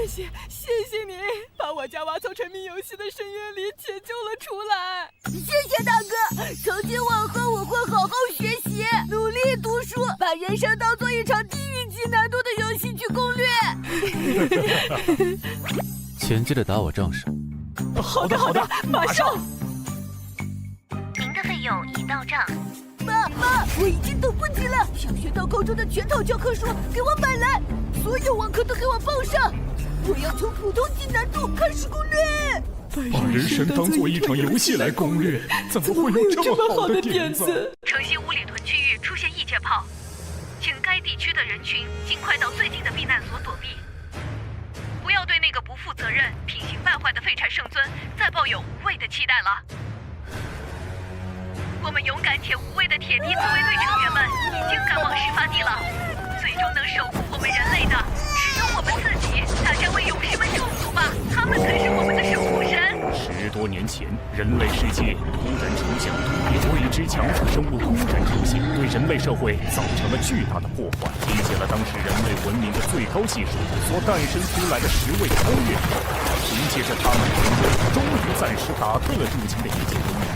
谢你，把我家娃从沉迷游戏的深渊里解救了出来。谢谢大哥，从今往后我会好好学习，努力读书，把人生当做一场地狱级难度的游戏去攻略。钱记得打我账上。好的，马上。您的费用已到账。妈，我已经等不及了，想学到高中的全套教科书给我买来，所有网课都给我报上。我要从普通级难度开始攻略。把人生当做一场游戏来攻略，怎么会有这么好的点子？城西五里屯区域出现异界炮，请该地区的人群尽快到最近的避难所躲避，不要对那个不负责任、品行败坏的废柴圣尊再抱有无谓的期待了。我们勇敢且无畏的铁蹄自卫队成员们已经赶往事发地了，最终能守护我们人类的只有我们自己。大家为勇士们祝福吧，他们才是我们的守护神。10多年前，人类世界突然出现了突变，未知强大生物突然出现，对人类社会造成了巨大的破坏，理解了当时人类文明的最高技术所诞生出来的10位超越者，凭借着他们的成功，终于暂时打退了入侵的异界文明。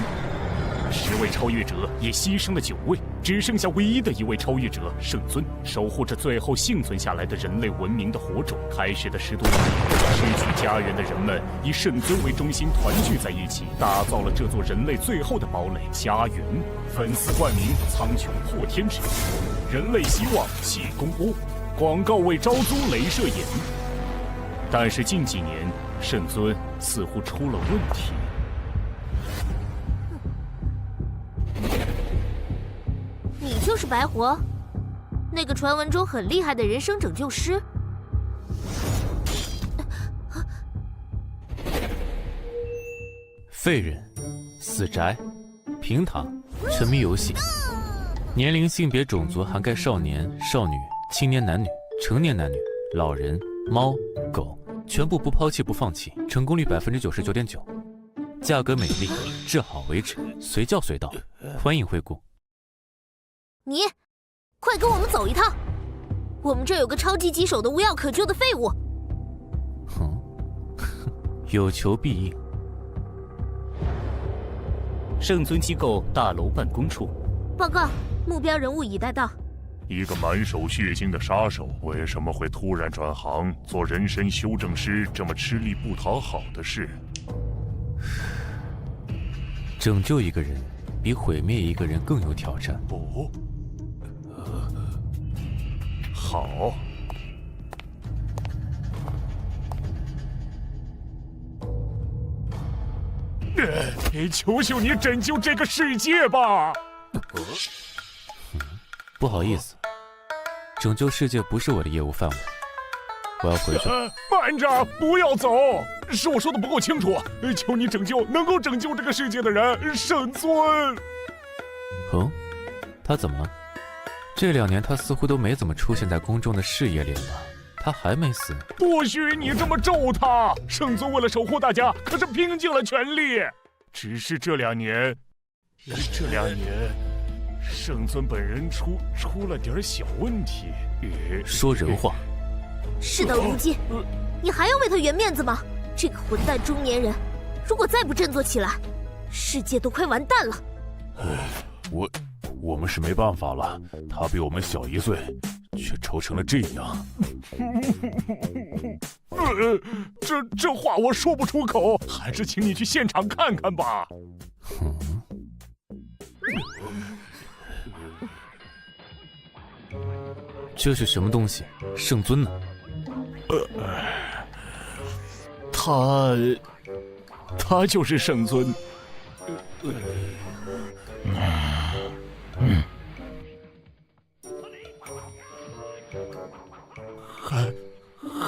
10位超越者也牺牲了9位，只剩下唯一的一位超越者圣尊，守护着最后幸存下来的人类文明的火种。开始的10多年，失去家园的人们以圣尊为中心团聚在一起，打造了这座人类最后的堡垒——家园。粉丝冠名苍穹破天池，人类希望喜公屋，广告为招租镭射眼。但是近几年，圣尊似乎出了问题。你就是白活，那个传闻中很厉害的人生拯救师。废人、死宅、平躺、沉迷游戏，年龄、性别、种族涵盖少年、少女、青年男女、成年男女、老人、猫、狗，全部不抛弃不放弃，成功率99.9%。价格美丽，治好为止，随叫随到，欢迎惠顾。你，快跟我们走一趟！我们这儿有个超级棘手的无药可救的废物。有求必应。圣尊机构大楼办公处，报告，目标人物已带到。一个满手血腥的杀手，为什么会突然转行做人身修正师？这么吃力不讨好的事。拯救一个人，比毁灭一个人更有挑战。不，好。求求你拯救这个世界吧！不好意思，拯救世界不是我的业务范围，我要回去。慢着，不要走！是我说的不够清楚，求你拯救能够拯救这个世界的人，圣尊。他怎么了？这2年他似乎都没怎么出现在公众的视野里了吧？他还没死？不许你这么咒他！圣尊为了守护大家，可是拼尽了全力。只是这2年，圣尊本人出了点小问题。说人话。事到如今，你还要为他圆面子吗？这个混蛋中年人，如果再不振作起来，世界都快完蛋了。我们是没办法了，他比我们小1岁，却抽成了这样。这话我说不出口，还是请你去现场看看吧。这是什么东西？圣尊呢？他就是圣尊。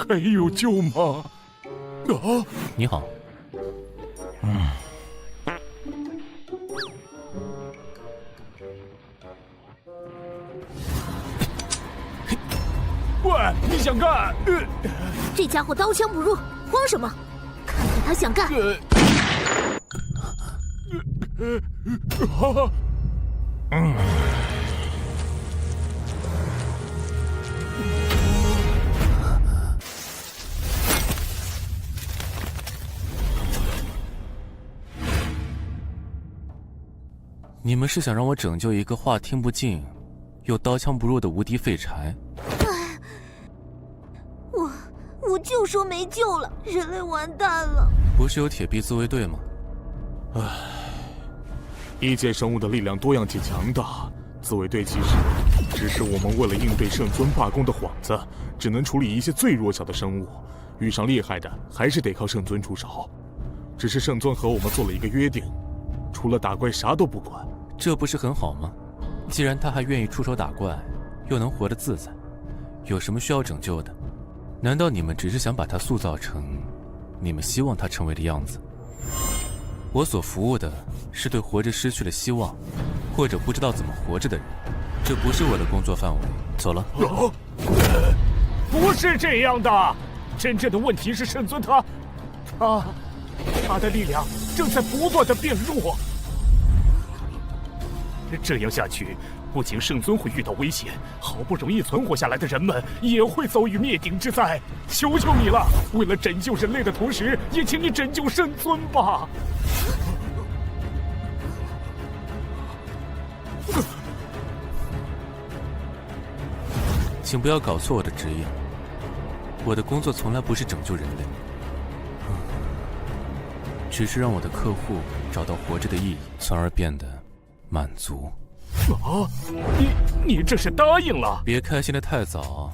还有救吗？你好。喂，你想干？这家伙刀枪不入，慌什么？看看他想干！你们是想让我拯救一个话听不进，又刀枪不入的无敌废柴？我就说没救了，人类完蛋了。不是有铁臂自卫队吗？异界生物的力量多样且强大，自卫队其实只是我们为了应对圣尊罢工的幌子，只能处理一些最弱小的生物，遇上厉害的还是得靠圣尊出手。只是圣尊和我们做了一个约定，除了打怪啥都不管。这不是很好吗？既然他还愿意出手打怪，又能活得自在，有什么需要拯救的？难道你们只是想把他塑造成你们希望他成为的样子？我所服务的是对活着失去了希望，或者不知道怎么活着的人，这不是我的工作范围。走了。不是这样的，真正的问题是圣尊他的力量正在不断的变弱。这样下去，不仅圣尊会遇到危险，好不容易存活下来的人们也会遭遇灭顶之灾。求求你了，为了拯救人类的同时，也请你拯救圣尊吧。请不要搞错我的职业，我的工作从来不是拯救人类，只是让我的客户找到活着的意义，从而变得满足。你这是答应了？别开心得太早。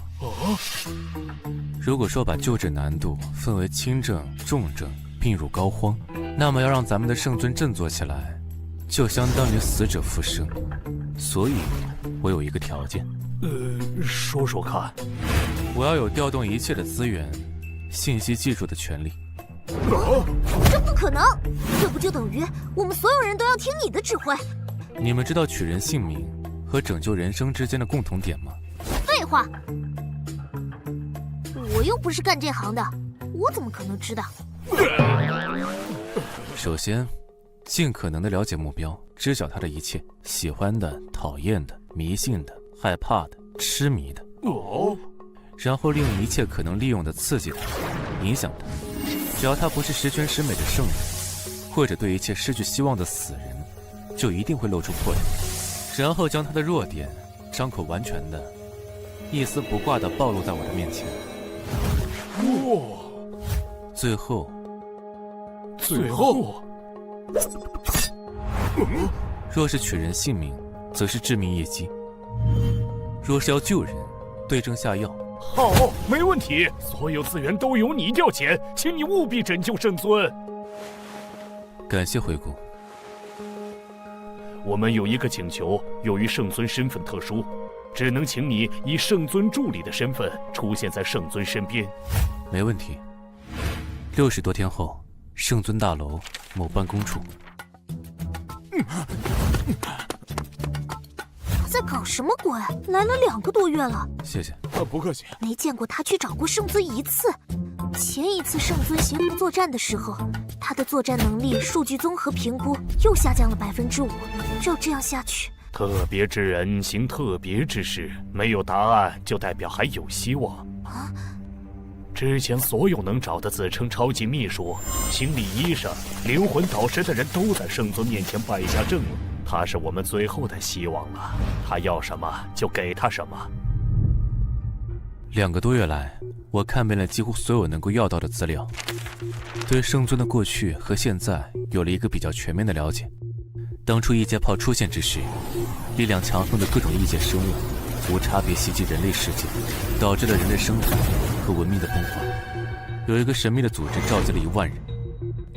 如果说把救治难度分为轻症、重症、病入膏肓，那么要让咱们的圣尊振作起来，就相当于死者复生。所以，我有一个条件。说说看。我要有调动一切的资源、信息技术的权利。这不可能，这不就等于我们所有人都要听你的指挥？你们知道取人性命和拯救人生之间的共同点吗？废话，我又不是干这行的，我怎么可能知道？首先，尽可能的了解目标，知晓他的一切，喜欢的、讨厌的、迷信的、害怕的、痴迷的。然后利用一切可能利用的刺激他，影响他。只要他不是十全十美的圣人，或者对一切失去希望的死人，就一定会露出破绽。然后将他的弱点张口完全的、一丝不挂的暴露在我的面前。最后，若是取人性命，则是致命一击；若是要救人，对症下药。好，没问题，所有资源都由你调遣，请你务必拯救圣尊。感谢回顾。我们有一个请求，由于圣尊身份特殊，只能请你以圣尊助理的身份出现在圣尊身边。没问题。60多天后，圣尊大楼某办公处。在搞什么鬼？来了2个多月了。谢谢。不客气。没见过他去找过圣尊一次。前一次圣尊协同作战的时候，他的作战能力数据综合评估又下降了5%。照这样下去，特别之人行特别之事，没有答案就代表还有希望。之前所有能找的自称超级秘书、心理医生、灵魂导师的人都在圣尊面前败下阵了。他是我们最后的希望了，他要什么就给他什么。2个多月来，我看遍了几乎所有能够要到的资料，对圣尊的过去和现在有了一个比较全面的了解。当初异界炮出现之时，力量强横的各种异界生物无差别袭击人类世界，导致了人类生态和文明的崩坏。有一个神秘的组织召集了1万人，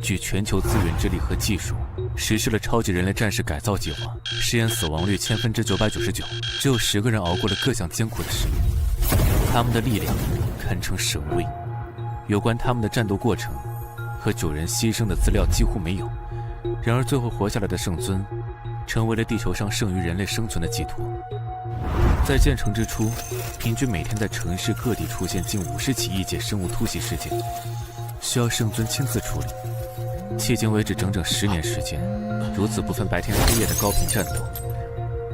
据全球资源之力和技术，实施了超级人类战士改造计划，实验死亡率999%，只有10个人熬过了各项艰苦的试验。他们的力量堪称神威，有关他们的战斗过程和9人牺牲的资料几乎没有。然而最后活下来的圣尊，成为了地球上剩余人类生存的寄托。在建成之初，平均每天在城市各地出现近50起异界生物突袭事件，需要圣尊亲自处理。迄今为止整整10年时间，如此不分白天黑夜的高频战斗，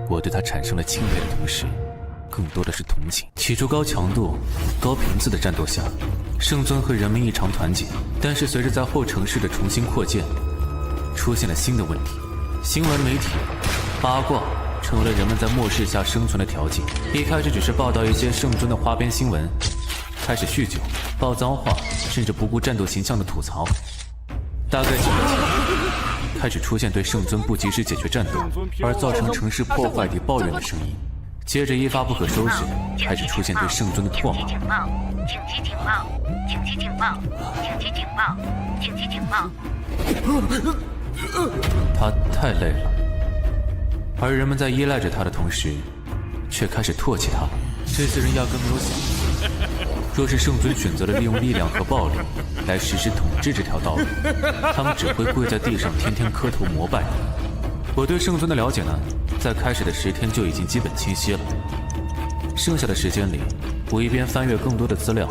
我对他产生了钦佩的同时，更多的是同情。起初高强度、高频次的战斗下，圣尊和人们异常团结，但是随着在后城市的重新扩建，出现了新的问题。新闻媒体八卦成为了人们在末世下生存的条件。一开始只是报道一些圣尊的花边新闻，开始酗酒、爆脏话，甚至不顾战斗形象的吐槽。大概几年前，开始出现对圣尊不及时解决战斗而造成城市破坏地抱怨的声音。接着一发不可收拾，开始出现对圣尊的唾骂。紧急警报！紧急警报！紧急警报！紧急警报！他太累了，而人们在依赖着他的同时，却开始唾弃他。这些人压根没有想过，若是圣尊选择了利用力量和暴力来实施统治这条道路，他们只会跪在地上天天磕头膜拜你。我对圣尊的了解呢，在开始的10天就已经基本清晰了。剩下的时间里，我一边翻阅更多的资料，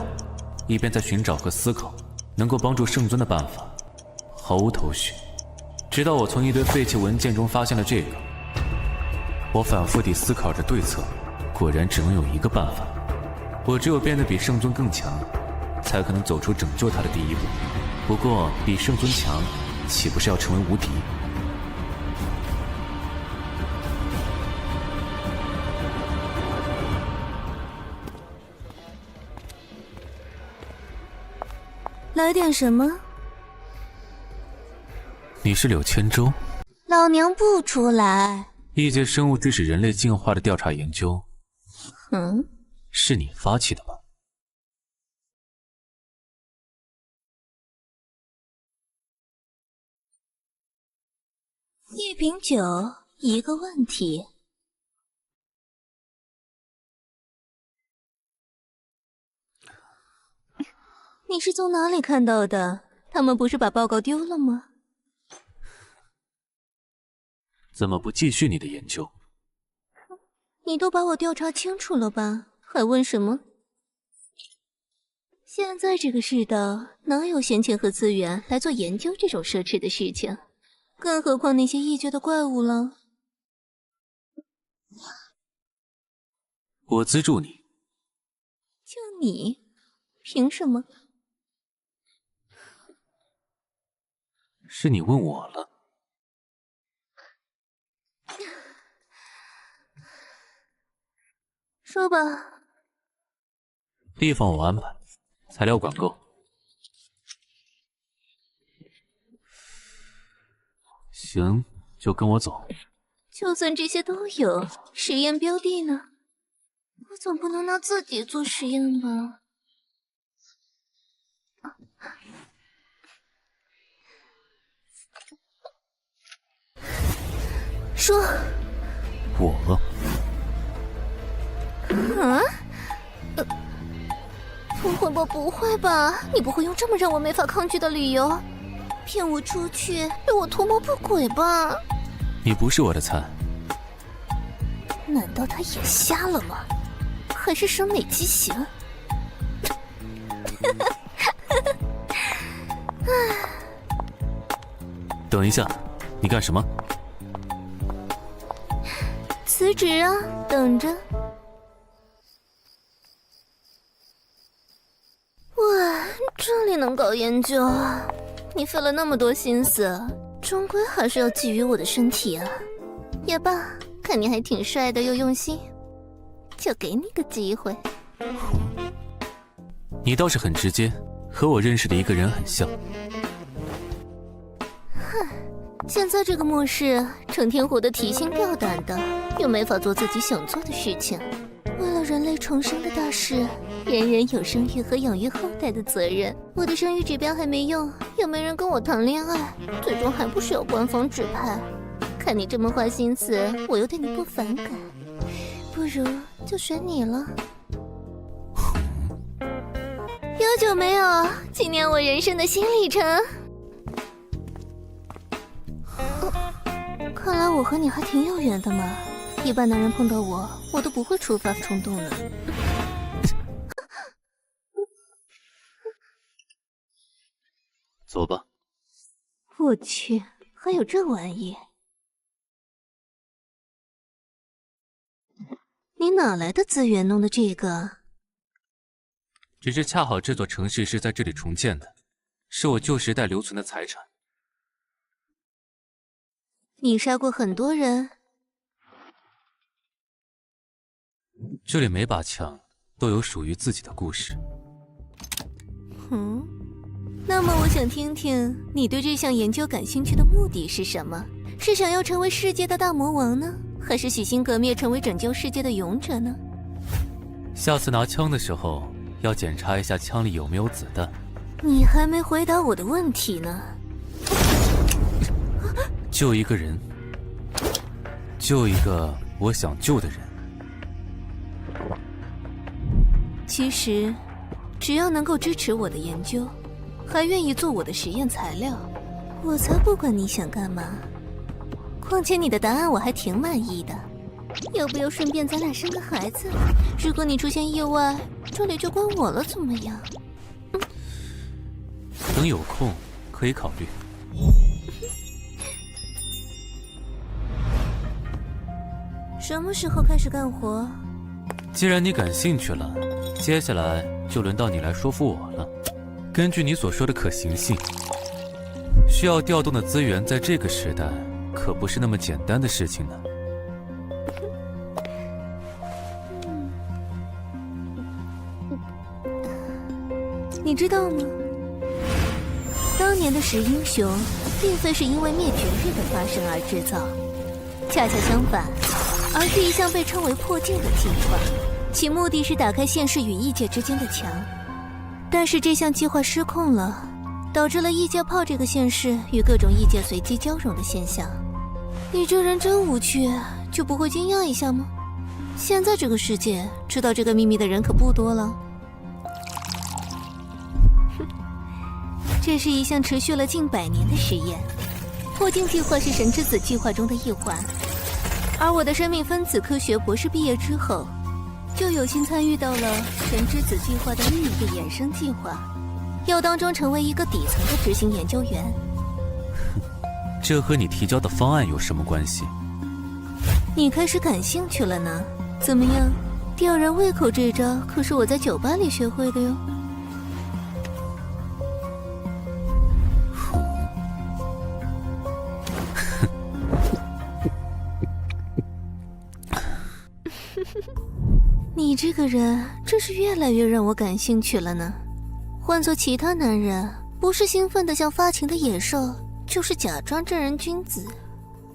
一边在寻找和思考能够帮助圣尊的办法，毫无头绪。直到我从一堆废弃文件中发现了这个，我反复地思考着对策，果然只能有一个办法。我只有变得比圣尊更强，才可能走出拯救他的第一步。不过，比圣尊强，岂不是要成为无敌？来点什么？你是柳千舟？老娘不出来。异界生物致使人类进化的调查研究，是你发起的吧？一瓶酒，一个问题。你是从哪里看到的？他们不是把报告丢了吗？怎么不继续你的研究？你都把我调查清楚了吧？还问什么？现在这个世道，哪有闲钱和资源来做研究这种奢侈的事情？更何况那些异界的怪物了。我资助你。就你？凭什么？是你问我了。说吧。地方我安排，材料管够。行，就跟我走。就算这些都有，实验标的呢？我总不能拿自己做实验吧？说。我。不会吧？你不会用这么让我没法抗拒的理由骗我出去，对我图谋不轨吧？你不是我的菜。难道他眼瞎了吗？还是审美畸形？等一下，你干什么？辞职啊，等着。哇，这里能搞研究啊？你费了那么多心思，终归还是要觊觎我的身体啊。也罢，看你还挺帅的又用心，就给你个机会。你倒是很直接，和我认识的一个人很像。哼，现在这个末世，成天活得提心吊胆的，又没法做自己想做的事情。为了人类重生的大事，人人有生育和养育后代的责任。我的生育指标还没用，又没人跟我谈恋爱，最终还不是要官方指派。看你这么花心思，我又对你不反感，不如就选你了。有久没有纪念我人生的新里程？看来我和你还挺有缘的嘛。一般男人碰到我都不会触发冲动的。走吧。我去，还有这玩意？你哪来的资源弄的这个？只是恰好这座城市是在这里重建的，是我旧时代留存的财产。你杀过很多人？这里每把枪都有属于自己的故事。那么我想听听你对这项研究感兴趣的目的是什么？是想要成为世界的大魔王呢，还是洗心革面成为拯救世界的勇者呢？下次拿枪的时候要检查一下枪里有没有子弹。你还没回答我的问题呢。救一个人，救一个我想救的人。其实，只要能够支持我的研究，还愿意做我的实验材料，我才不管你想干嘛。况且你的答案我还挺满意的，要不要顺便咱俩生个孩子？如果你出现意外，这里就归我了，怎么样？等有空可以考虑。什么时候开始干活？既然你感兴趣了，接下来就轮到你来说服我了。根据你所说的可行性，需要调动的资源在这个时代可不是那么简单的事情呢。你知道吗？当年的十英雄，并非是因为灭绝日的发生而制造，恰恰相反，而是一项被称为破镜的计划，其目的是打开现实与异界之间的墙。但是这项计划失控了，导致了异界炮这个现实与各种异界随机交融的现象。你这人真无趣，就不会惊讶一下吗？现在这个世界，知道这个秘密的人可不多了。这是一项持续了近100年的实验，破镜计划是神之子计划中的一环。而我的生命分子科学博士毕业之后，就有幸参与到了神之子计划的另一个衍生计划，要当中成为一个底层的执行研究员。这和你提交的方案有什么关系？你开始感兴趣了呢？怎么样，吊人胃口这招可是我在酒吧里学会的哟。你这个人真是越来越让我感兴趣了呢。换做其他男人，不是兴奋的像发情的野兽，就是假装正人君子。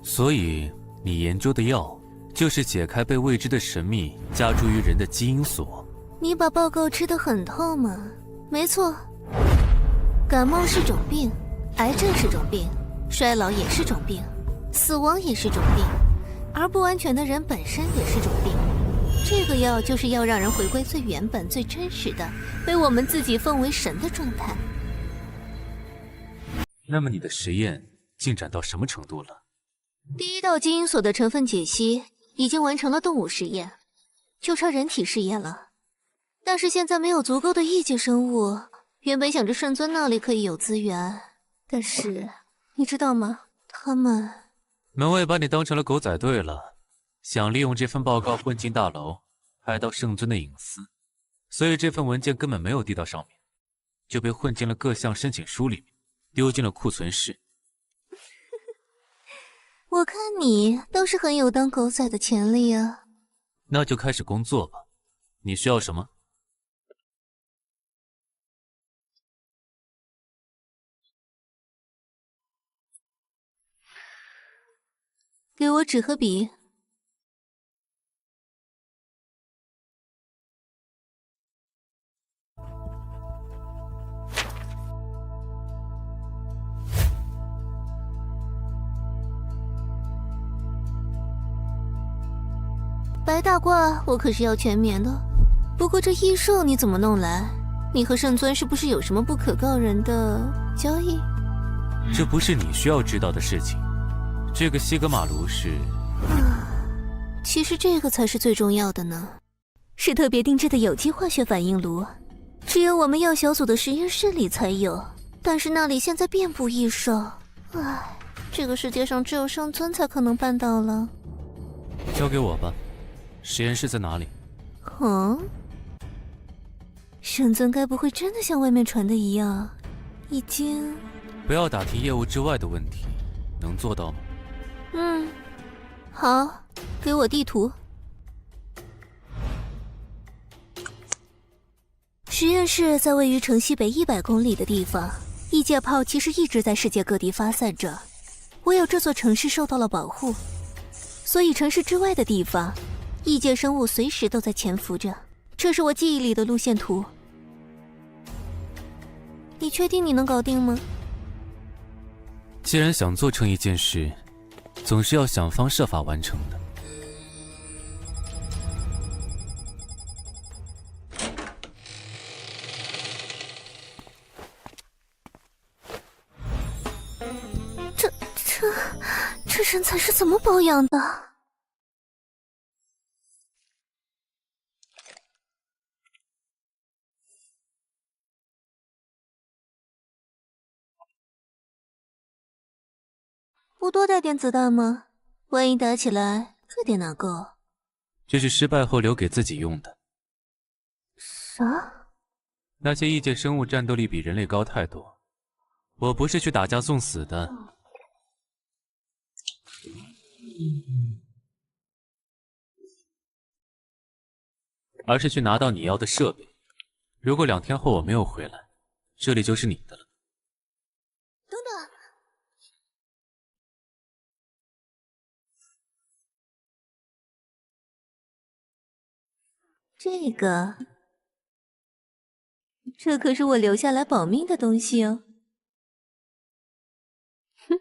所以你研究的药就是解开被未知的神秘加诸于人的基因锁。你把报告吃得很透吗？没错，感冒是种病，癌症是种病，衰老也是种病，死亡也是种病，而不安全的人本身也是种病。这个药就是要让人回归最原本、最真实的，被我们自己奉为神的状态。那么你的实验进展到什么程度了？第一道基因锁的成分解析已经完成了动物实验，就差人体试验了。但是现在没有足够的异界生物，原本想着圣尊那里可以有资源，但是你知道吗？他们……门卫把你当成了狗仔队了，想利用这份报告混进大楼，拍到圣尊的隐私，所以这份文件根本没有递到上面，就被混进了各项申请书里面，丢进了库存室。我看你倒是很有当狗仔的潜力啊。那就开始工作吧。你需要什么？给我纸和笔。白大褂我可是要全棉的，不过这异兽你怎么弄来？你和圣尊是不是有什么不可告人的交易？这不是你需要知道的事情。这个西格玛炉是……其实这个才是最重要的呢，是特别定制的有机化学反应炉，只有我们药小组的实验室里才有，但是那里现在遍布异兽，唉，这个世界上只有圣尊才可能办到了。交给我吧。实验室在哪里？圣尊该不会真的像外面传的一样，已经……不要打题业务之外的问题，能做到吗？好，给我地图。实验室在位于城西北100公里的地方，异界炮其实一直在世界各地发散着，唯有这座城市受到了保护，所以城市之外的地方，异界生物随时都在潜伏着。这是我记忆里的路线图。你确定你能搞定吗？既然想做成一件事，总是要想方设法完成的。这身材是怎么保养的？不多带点子弹吗？万一打起来，这点哪够？这是失败后留给自己用的。啥？那些异界生物战斗力比人类高太多，我不是去打架送死的。而是去拿到你要的设备。如果2天后我没有回来，这里就是你的了。等等，这可是我留下来保命的东西哦。哼，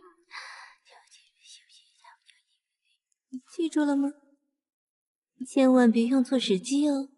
记住了吗？千万别用错时机哦。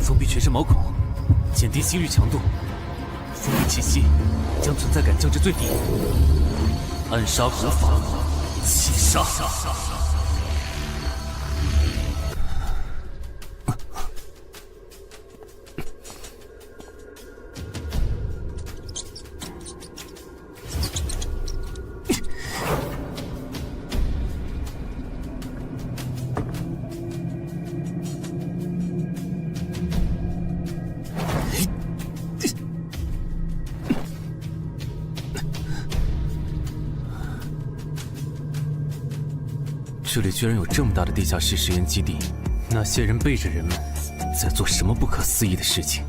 封闭全身毛孔，减低心率强度，封闭气息，将存在感降至最低。暗杀古法，气杀。这里居然有这么大的地下室实验基地，那些人背着人们在做什么不可思议的事情？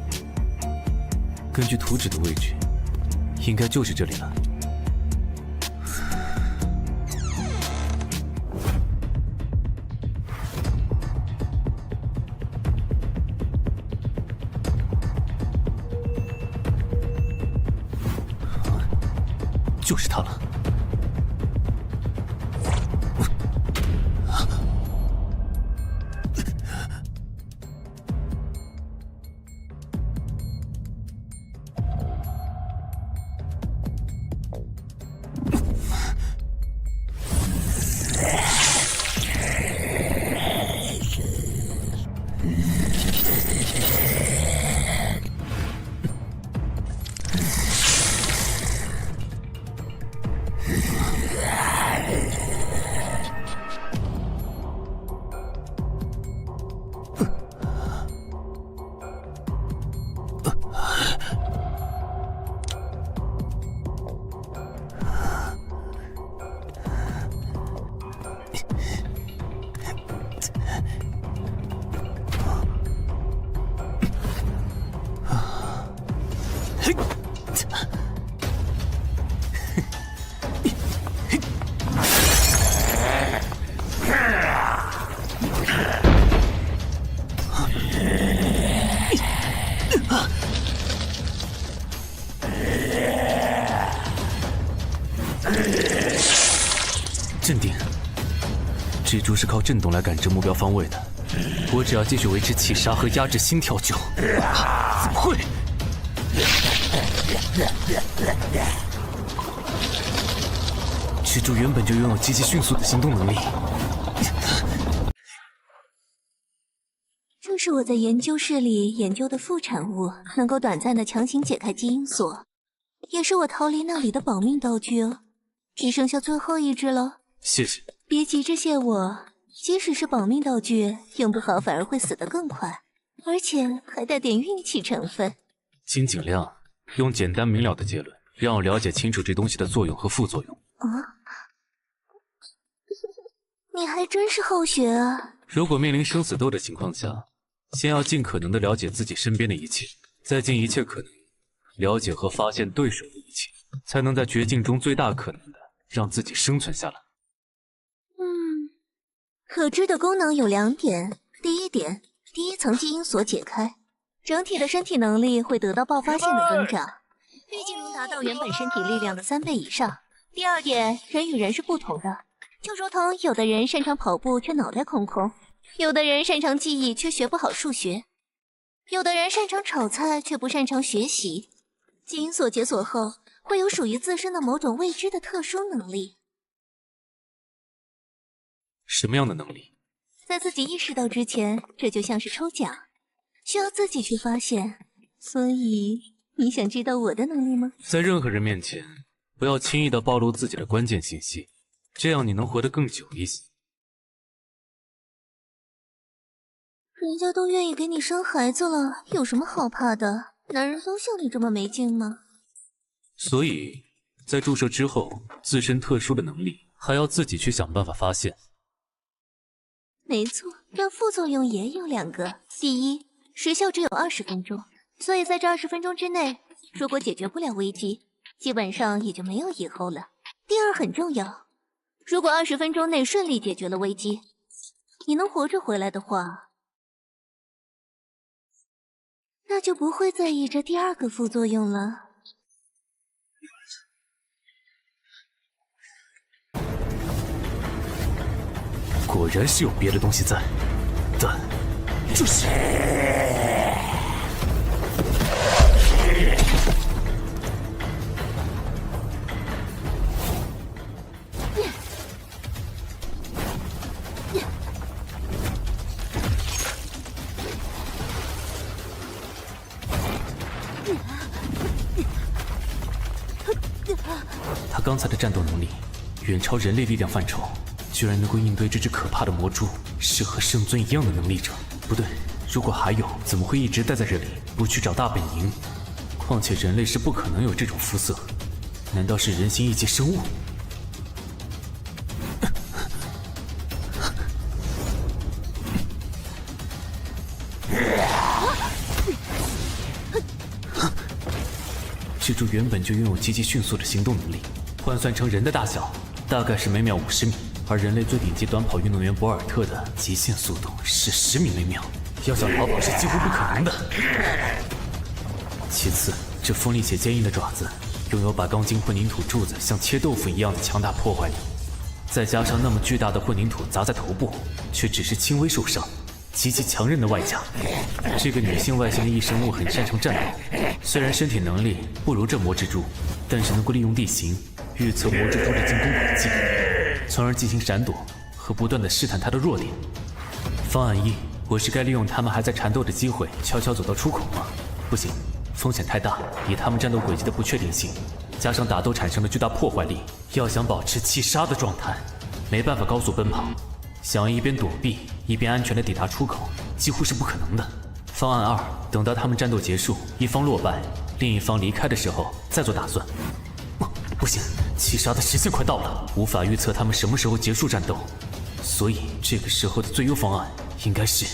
根据图纸的位置，应该就是这里了。就是它了。镇定，蜘蛛是靠震动来感知目标方位的，我只要继续维持气杀和压制心跳就……怎么会？蜘蛛原本就拥有极其迅速的行动能力。这是我在研究室里研究的副产物，能够短暂的强行解开基因锁，也是我逃离那里的保命道具哦。只剩下最后一只了。谢谢。别急着谢我，即使是保命道具，用不好反而会死得更快，而且还带点运气成分。请尽量用简单明了的结论，让我了解清楚这东西的作用和副作用。啊，你还真是好学啊！如果面临生死斗的情况下，先要尽可能的了解自己身边的一切，再尽一切可能了解和发现对手的一切，才能在绝境中最大可能的让自己生存下来。可知的功能有2点。第一点，第一层基因锁解开，整体的身体能力会得到爆发性的增长，预计能达到原本身体力量的3倍以上。第二点，人与人是不同的，就如同有的人擅长跑步却脑袋空空，有的人擅长记忆却学不好数学，有的人擅长炒菜却不擅长学习。基因锁解锁后，会有属于自身的某种未知的特殊能力。什么样的能力？在自己意识到之前，这就像是抽奖，需要自己去发现。所以，你想知道我的能力吗？在任何人面前，不要轻易的暴露自己的关键信息，这样你能活得更久一些。人家都愿意给你生孩子了，有什么好怕的？男人都像你这么没劲吗？所以，在注射之后，自身特殊的能力还要自己去想办法发现。没错，但副作用也有2个。第一，时效只有20分钟，所以在这20分钟之内，如果解决不了危机，基本上也就没有以后了。第二很重要，如果20分钟内顺利解决了危机，你能活着回来的话，那就不会在意这第2个副作用了。果然是有别的东西在，但这是……他刚才的战斗能力远超人类力量范畴。居然能够应对这只可怕的魔蛛，是和圣尊一样的能力者。不对，如果还有，怎么会一直待在这里，不去找大本营？况且人类是不可能有这种肤色，难道是人形异界生物？蜘蛛原本就拥有极其迅速的行动能力，换算成人的大小，大概是每秒50米。而人类最顶级短跑运动员博尔特的极限速度是10米每秒，要想逃跑是几乎不可能的。其次，这锋利且坚硬的爪子拥有把钢筋混凝土柱子像切豆腐一样的强大破坏力，再加上那么巨大的混凝土砸在头部，却只是轻微受伤，极其强韧的外甲。这个女性外形的异生物很擅长战斗，虽然身体能力不如这魔蜘蛛，但是能够利用地形预测魔蜘蛛的进攻轨迹，从而进行闪躲和不断的试探它的弱点。方案一，我是该利用他们还在缠斗的机会，悄悄走到出口吗？不行，风险太大。以他们战斗轨迹的不确定性，加上打斗产生的巨大破坏力，要想保持气杀的状态，没办法高速奔跑。想要一边躲避一边安全地抵达出口，几乎是不可能的。方案二，等到他们战斗结束，一方落败，另一方离开的时候再做打算。不行，气杀的时限快到了，无法预测他们什么时候结束战斗，所以这个时候的最优方案应该是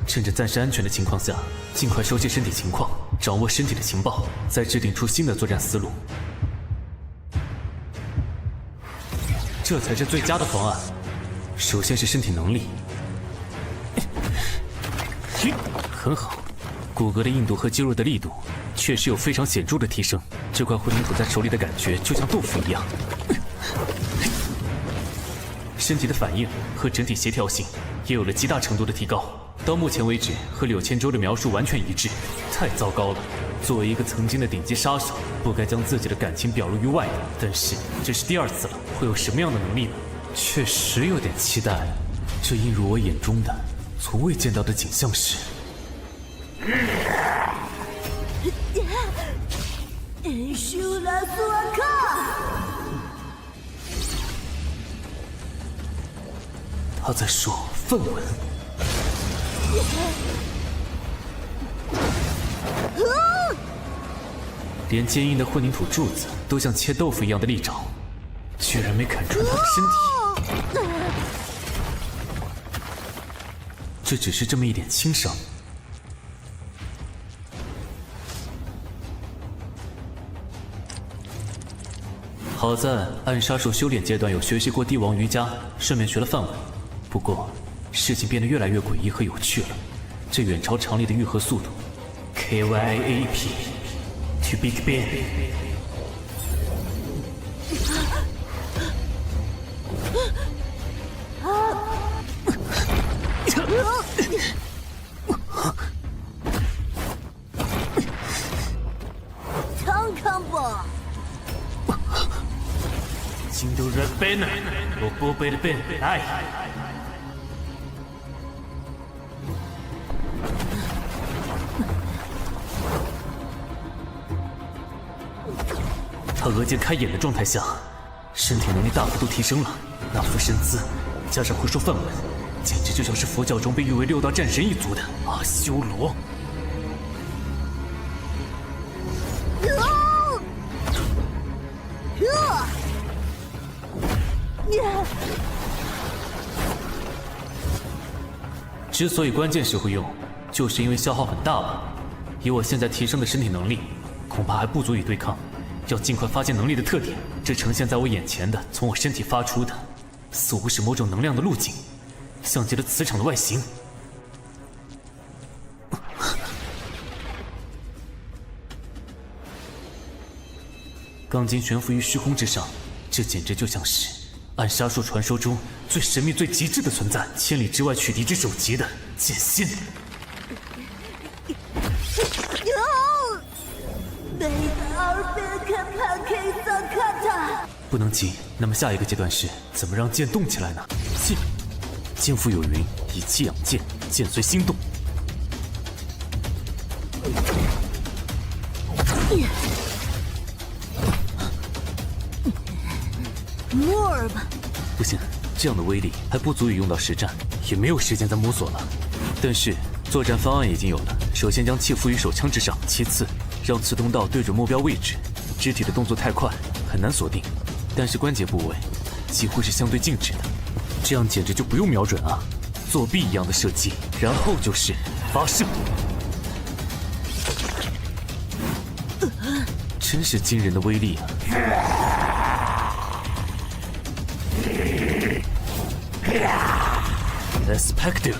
趁着暂时安全的情况下，尽快熟悉身体情况，掌握身体的情报，再制定出新的作战思路。这才是最佳的方案。首先是身体能力，很好，骨骼的硬度和肌肉的力度确实有非常显著的提升。这块混凝土在手里的感觉就像豆腐一样。身体的反应和整体协调性也有了极大程度的提高。到目前为止，和柳千舟的描述完全一致，太糟糕了。作为一个曾经的顶级杀手，不该将自己的感情表露于外的。但是这是第2次了，会有什么样的能力呢？确实有点期待。这映入我眼中的，从未见到的景象是，他在说梵文。连坚硬的混凝土柱子都像切豆腐一样的利爪，居然没砍穿他的身体。这只是这么一点轻伤。好在暗杀术修炼阶段有学习过帝王瑜伽，顺便学了梵文。不过事情变得越来越诡异和有趣了，这远超常理的愈合速度 ，KYAP to Big Bang。康康吧。金都热贝呢，我波贝的贝来。他额间开眼的状态下，身体能力大幅度提升了。那副身姿，加上会说梵文，简直就像是佛教中被誉为6大战神一族的阿修罗。之所以关键时候用，就是因为消耗很大吧。以我现在提升的身体能力，恐怕还不足以对抗。要尽快发现能力的特点，这呈现在我眼前的，从我身体发出的，似乎是某种能量的路径，像极了磁场的外形。钢筋悬浮于虚空之上，这简直就像是暗杀术传说中最神秘、最极致的存在，千里之外取敌之首级的剑心。不能急，那么下一个阶段是怎么让剑动起来呢？剑，剑腹有云，以气养剑，剑随心动。more 吧。不行，这样的威力还不足以用到实战，也没有时间再摸索了。但是作战方案已经有了，首先将气附于手枪之上，其次让刺通道对准目标位置。肢体的动作太快，很难锁定，但是关节部位几乎是相对静止的，这样简直就不用瞄准啊，作弊一样的射击，然后就是发射。真是惊人的威力啊！Expecto。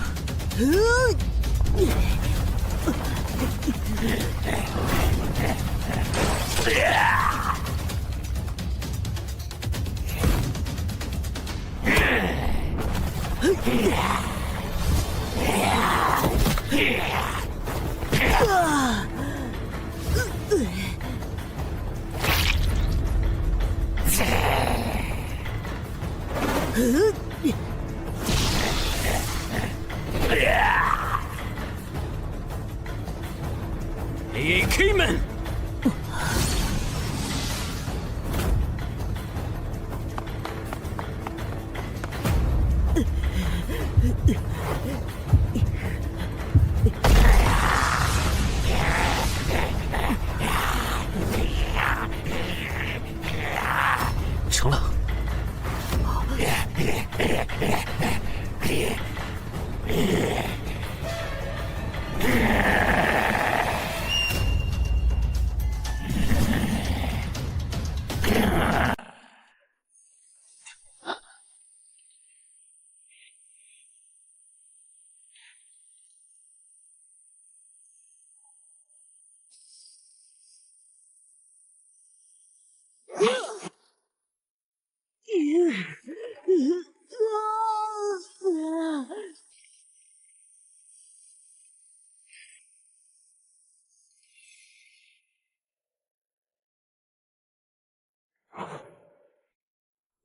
AK 们，成了。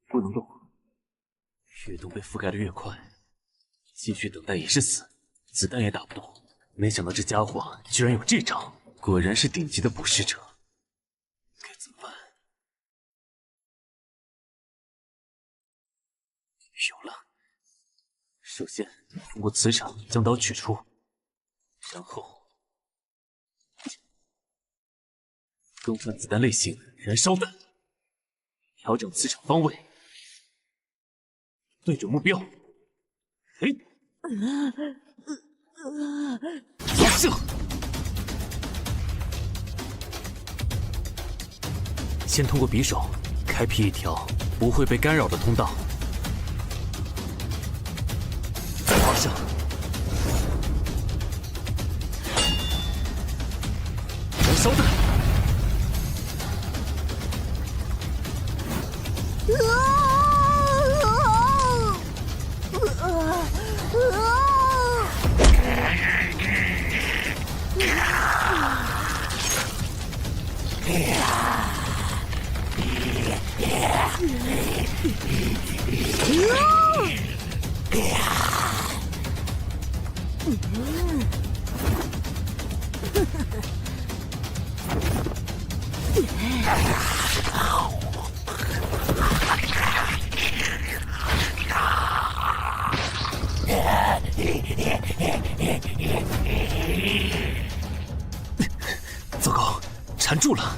不能动，越动被覆盖的越快，继续等待也是死，子弹也打不动。没想到这家伙居然有这招，果然是顶级的捕食者。该怎么办？有了，首先通过磁场将刀取出，然后更换子弹类型，燃烧弹，调整磁场方位。对准目标，发射！先通过匕首开辟一条不会被干扰的通道，再发射，燃烧弹。糟糕，缠住了！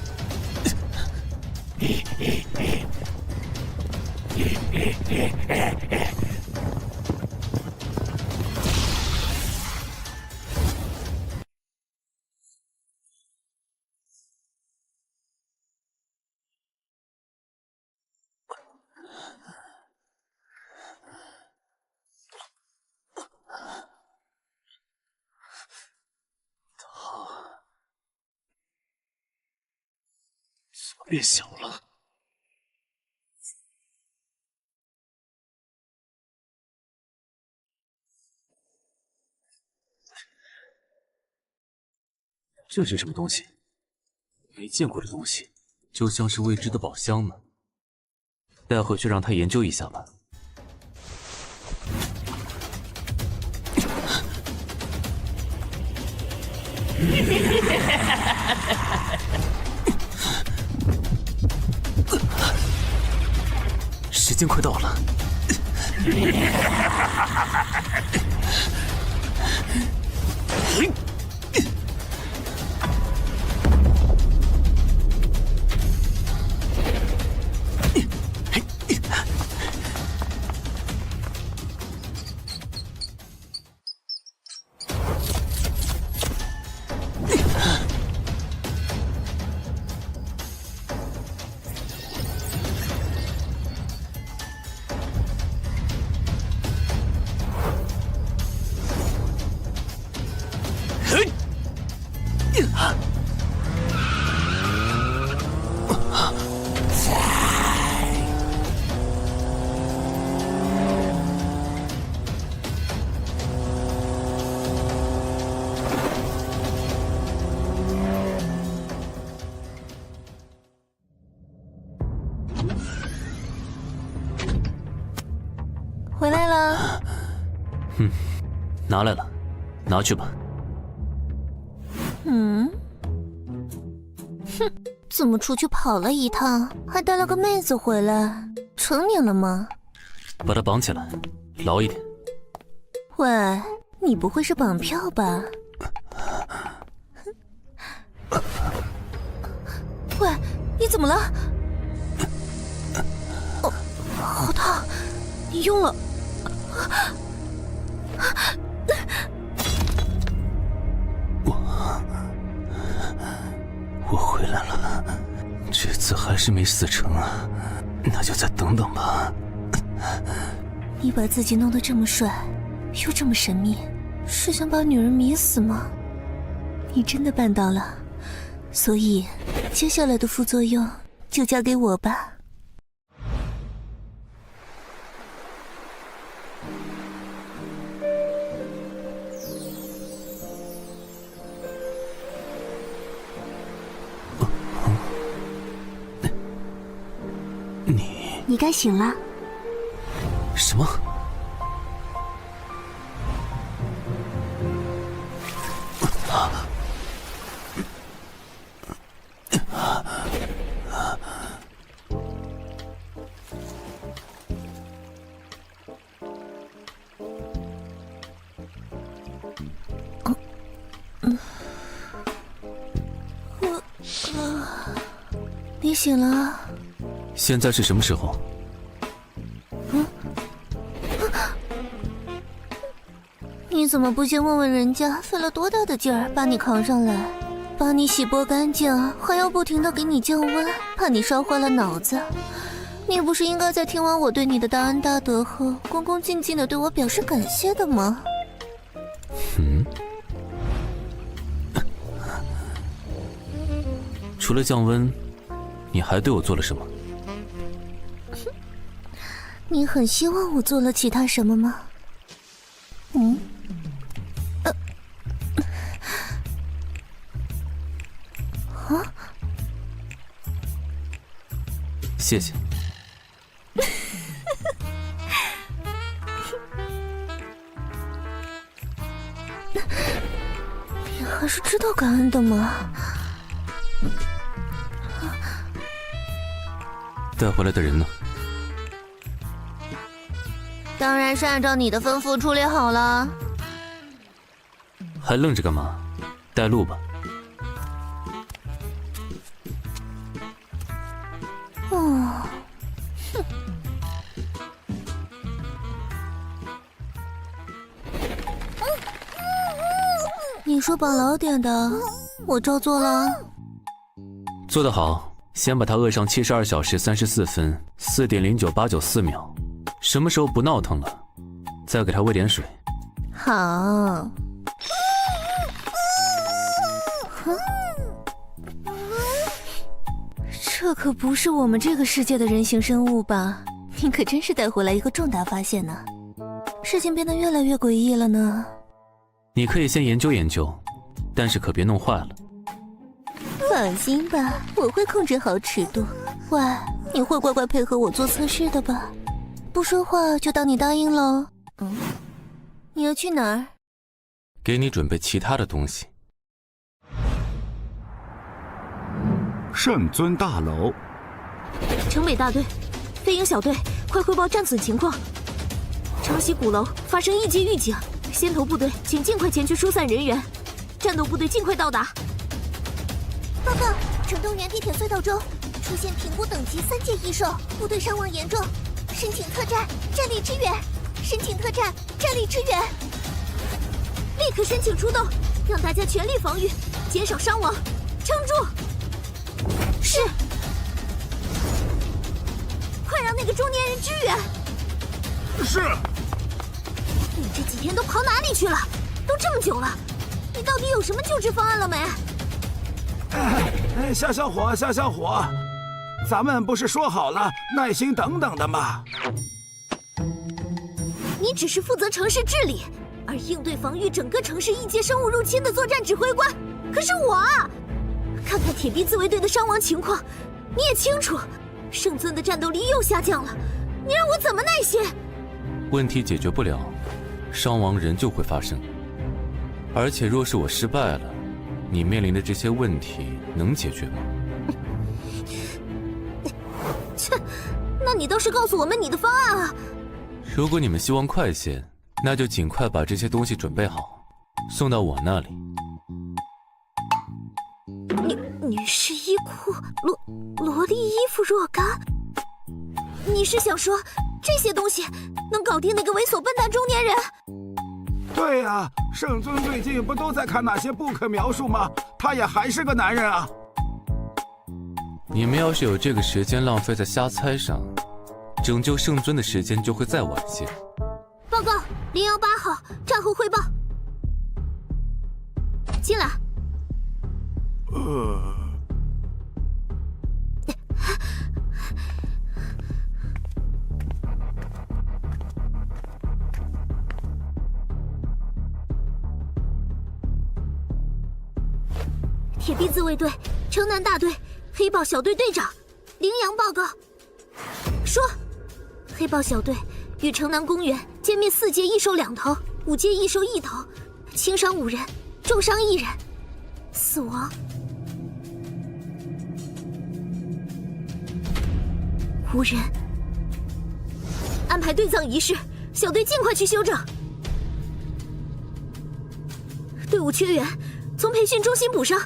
怎么变小了？这是什么东西？没见过的东西，就像是未知的宝箱呢。带回去让他研究一下吧。时间快到了。拿来了，拿去吧。怎么出去跑了一趟，还带了个妹子回来？成年了吗？把他绑起来，牢一点。喂，你不会是绑票吧？喂，你怎么了？哦，好烫！你用了？我回来了，这次还是没死成啊，那就再等等吧。你把自己弄得这么帅，又这么神秘，是想把女人迷死吗？你真的办到了，所以接下来的副作用就交给我吧。你该醒了。什么？你醒了？现在是什么时候？你怎么不先问问人家费了多大的劲儿把你扛上来，把你洗剥干净，还要不停地给你降温，怕你烧坏了脑子？你不是应该在听完我对你的大恩大德后，恭恭敬敬地对我表示感谢的吗？除了降温，你还对我做了什么？你很希望我做了其他什么吗？谢谢。你还是知道感恩的吗？带回来的人呢？当然是按照你的吩咐处理好了。还愣着干嘛？带路吧。你说绑牢点的，我照做了。做得好，先把他扼上72小时34分4.09894秒。什么时候不闹腾了，再给他喂点水。好。这可不是我们这个世界的人形生物吧？你可真是带回来一个重大发现呢。事情变得越来越诡异了呢。你可以先研究研究，但是可别弄坏了。放心吧，我会控制好尺度。喂，你会乖乖配合我做测试的吧？不说话就当你答应喽。你要去哪儿？给你准备其他的东西。圣尊大楼，城北大队，飞鹰小队，快汇报战损情况。长禧鼓楼发生异界预警，先头部队请尽快前去疏散人员，战斗部队尽快到达。报告，城东园地铁隧道中出现评估等级3阶异兽，部队伤亡严重，申请特战，战力支援。申请特战，战力支援。立刻申请出动，让大家全力防御，减少伤亡，撑住。是。快让那个中年人支援。是。你这几天都跑哪里去了？都这么久了，你到底有什么救治方案了没？夏小伙，夏小伙，咱们不是说好了耐心等等的吗？你只是负责城市治理，而应对防御整个城市异界生物入侵的作战指挥官可是我啊！看看铁臂自卫队的伤亡情况，你也清楚，圣尊的战斗力又下降了，你让我怎么耐心？问题解决不了，伤亡仍旧会发生。而且若是我失败了，你面临的这些问题能解决吗？切，那你倒是告诉我们你的方案啊！如果你们希望快些，那就尽快把这些东西准备好，送到我那里。女士衣裤、萝莉衣服若干，你是想说这些东西能搞定那个猥琐笨蛋中年人？对呀，圣尊最近不都在看那些不可描述吗？他也还是个男人啊。你们要是有这个时间浪费在瞎猜上，拯救圣尊的时间就会再晚些。报告，018号，战后汇报。进来。铁臂自卫队城南大队黑豹小队队长羚羊报告说，黑豹小队与城南公园歼灭4阶异兽2头，5阶异兽1头，轻伤5人，重伤1人，死亡无人。安排队葬仪式，小队尽快去休整。队伍缺员，从培训中心补上。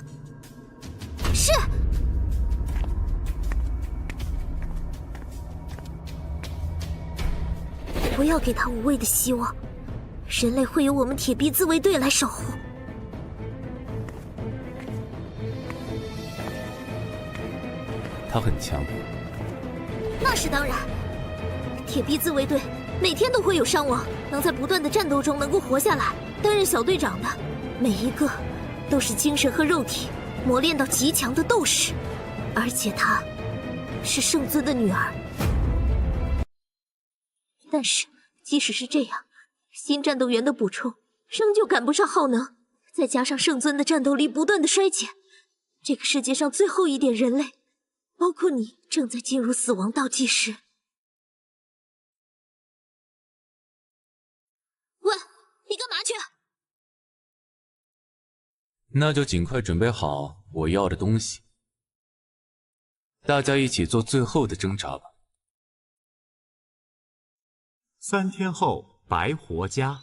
是。不要给他无谓的希望，人类会由我们铁臂自卫队来守护。他很强。那是当然，铁臂自卫队每天都会有伤亡，能在不断的战斗中能够活下来，担任小队长的每一个都是精神和肉体磨练到极强的斗士，而且她是圣尊的女儿。但是即使是这样，新战斗员的补充仍旧赶不上耗能，再加上圣尊的战斗力不断的衰减，这个世界上最后一点人类，包括你，正在进入死亡倒计时。喂，你干嘛去？那就尽快准备好我要的东西，大家一起做最后的挣扎吧。3天后，白活家。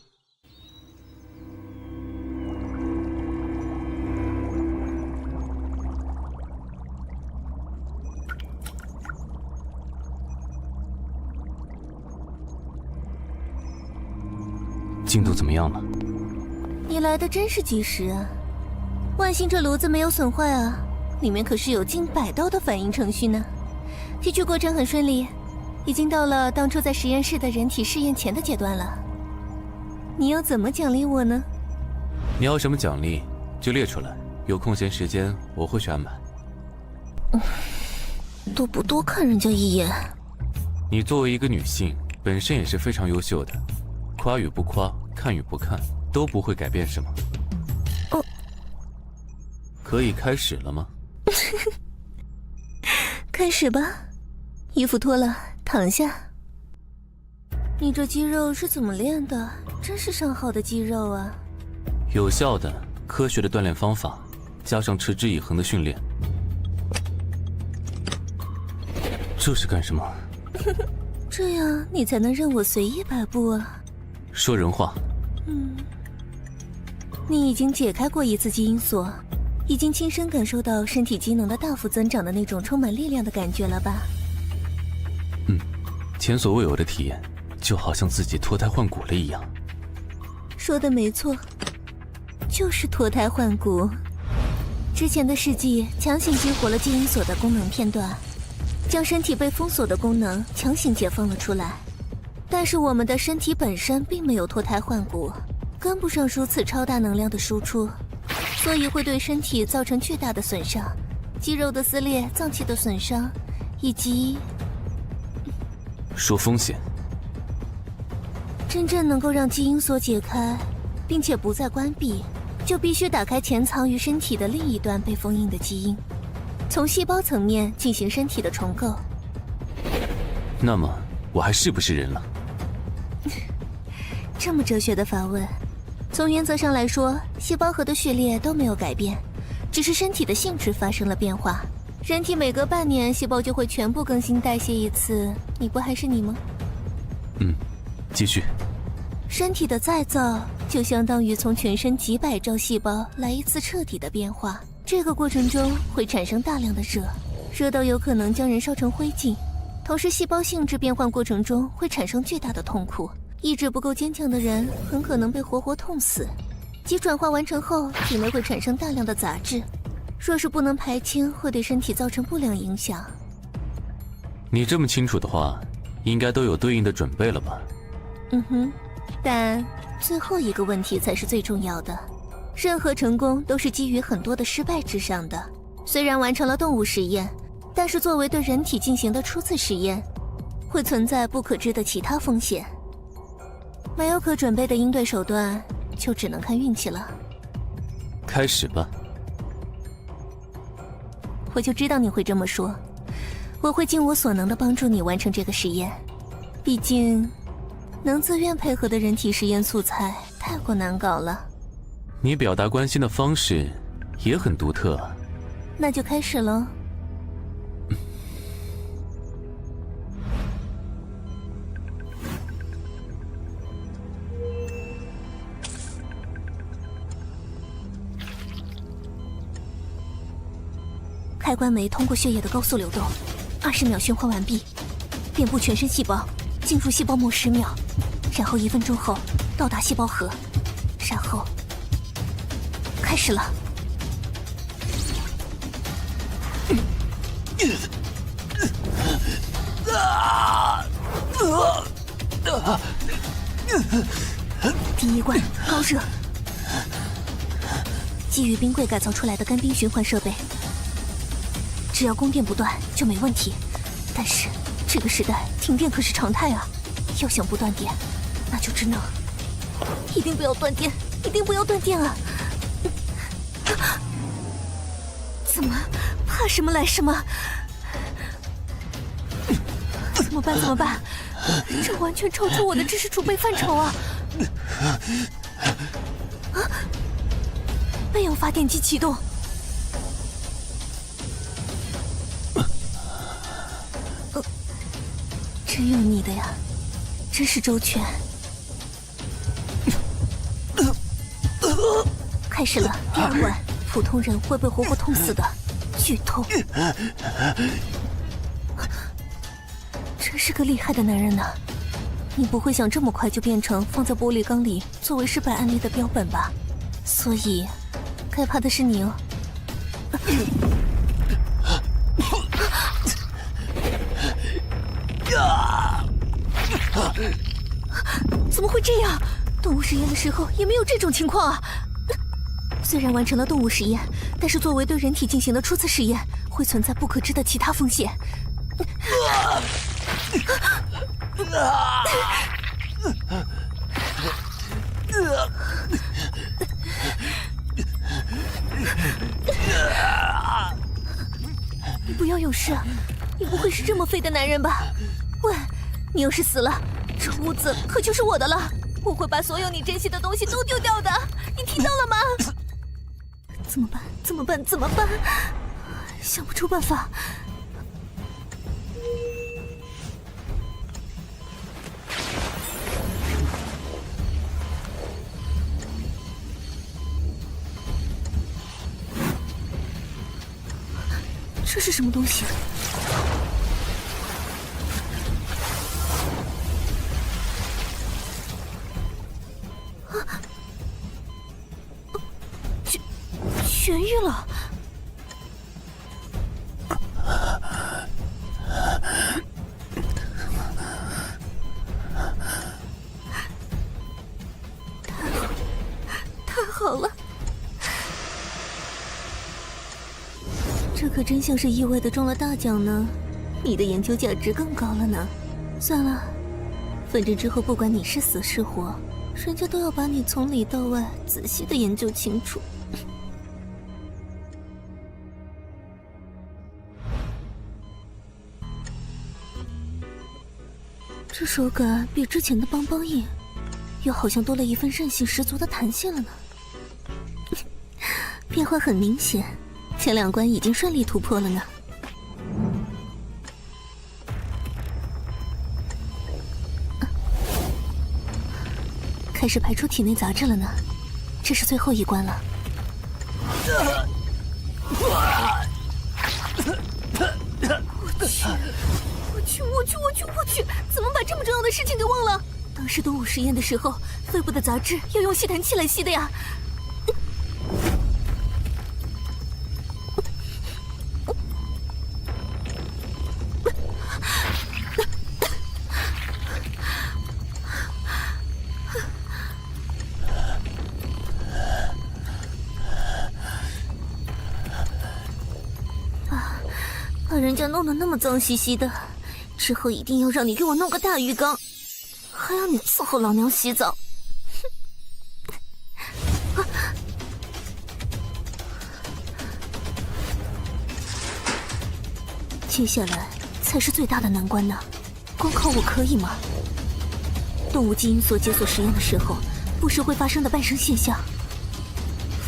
进度怎么样了？你来的真是及时啊！万幸这炉子没有损坏啊，里面可是有近100道的反应程序呢。提取过程很顺利，已经到了当初在实验室的人体试验前的阶段了。你要怎么奖励我呢？你要什么奖励就列出来，有空闲时间我会去安排。都不多看人家一眼。你作为一个女性，本身也是非常优秀的，夸与不夸，看与不看，都不会改变什么。哦，可以开始了吗？开始吧，衣服脱了，躺下。你这肌肉是怎么练的？真是上好的肌肉啊！有效的、科学的锻炼方法，加上持之以恒的训练。这是干什么？这样你才能任我随意摆布啊！说人话。你已经解开过一次基因锁，已经亲身感受到身体机能的大幅增长的那种充满力量的感觉了吧？前所未有的体验，就好像自己脱胎换骨了一样。说的没错，就是脱胎换骨。之前的事迹强行激活了基因锁的功能片段，将身体被封锁的功能强行解放了出来。但是我们的身体本身并没有脱胎换骨，跟不上如此超大能量的输出，所以会对身体造成巨大的损伤，肌肉的撕裂、脏器的损伤，以及……说风险。真正能够让基因锁解开，并且不再关闭，就必须打开潜藏于身体的另一端被封印的基因，从细胞层面进行身体的重构。那么我还是不是人了？这么哲学的发问，从原则上来说，细胞核的序列都没有改变，只是身体的性质发生了变化。人体每隔半年，细胞就会全部更新代谢一次，你不还是你吗？继续。身体的再造就相当于从全身几百兆细胞来一次彻底的变化，这个过程中会产生大量的热，热到有可能将人烧成灰烬。同时，细胞性质变换过程中会产生巨大的痛苦，意志不够坚强的人很可能被活活痛死。即转化完成后，体内会产生大量的杂质，若是不能排清，会对身体造成不良影响。你这么清楚的话，应该都有对应的准备了吧？但最后一个问题才是最重要的。任何成功都是基于很多的失败之上的。虽然完成了动物实验，但是作为对人体进行的初次实验，会存在不可知的其他风险。没有可准备的应对手段，就只能看运气了。开始吧。我就知道你会这么说，我会尽我所能的帮助你完成这个实验。毕竟，能自愿配合的人体实验素材太过难搞了。你表达关心的方式也很独特啊。那就开始喽。开关酶通过血液的高速流动，20秒循环完毕，遍布全身细胞，进入细胞膜10秒，然后1分钟后到达细胞核，然后开始了。第一关高热，基于冰柜改造出来的干冰循环设备。只要供电不断就没问题，但是这个时代停电可是常态啊！要想不断电，那就只能……一定不要断电，一定不要断电啊！怎么怕什么来什么？怎么办？怎么办？这完全超出我的知识储备范畴啊！备用发电机启动。真有你的呀，真是周全。开始了，第2关，普通人会被活活痛死的，剧痛。真是个厉害的男人呢，你不会想这么快就变成放在玻璃缸里作为失败案例的标本吧？所以，该怕的是你哦。怎么会这样？动物实验的时候也没有这种情况啊！虽然完成了动物实验，但是作为对人体进行的初次实验，会存在不可知的其他风险。你不要有事，你不会是这么废的男人吧？喂，你要是死了，这屋子可就是我的了，我会把所有你珍惜的东西都丢掉的，你听到了吗？怎么办？怎么办？怎么办？想不出办法。这是什么东西？痊愈了。太好了，这可真像是意外的中了大奖呢。你的研究价值更高了呢。算了，反正之后不管你是死是活，人家都要把你从里到外仔细的研究清楚。这手感比之前的邦邦硬，又好像多了一份韧性十足的弹性了呢。变化很明显，前2关已经顺利突破了呢。开始排出体内杂质了呢，这是最后一关了。我去！怎么把这么重要的事情给忘了？当时动物实验的时候，肺部的杂质要用吸痰器来吸的呀。把人家弄得那么脏兮兮的，之后一定要让你给我弄个大浴缸，还要你伺候老娘洗澡。接下来才是最大的难关呢，光靠我可以吗？动物基因所解锁实验的时候，不时会发生的伴生现象，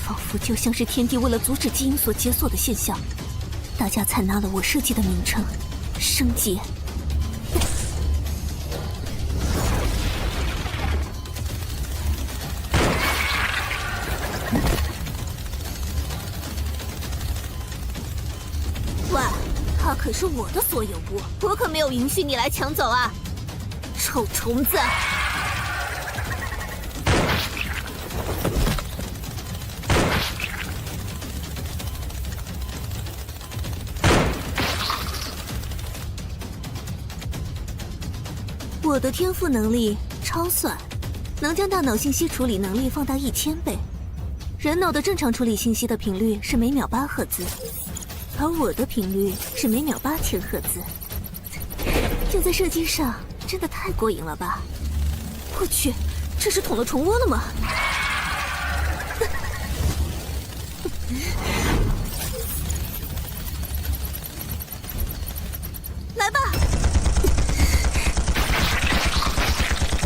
仿佛就像是天帝为了阻止基因所解锁的现象，大家采纳了我设计的名称——生劫。喂，它可是我的所有物，我可没有允许你来抢走啊！臭虫子！我的天赋能力超算，能将大脑信息处理能力放大1000倍。人脑的正常处理信息的频率是每秒8赫兹，而我的频率是每秒8000赫兹。用在射击上真的太过瘾了吧！我去，这是捅了虫窝了吗？来吧！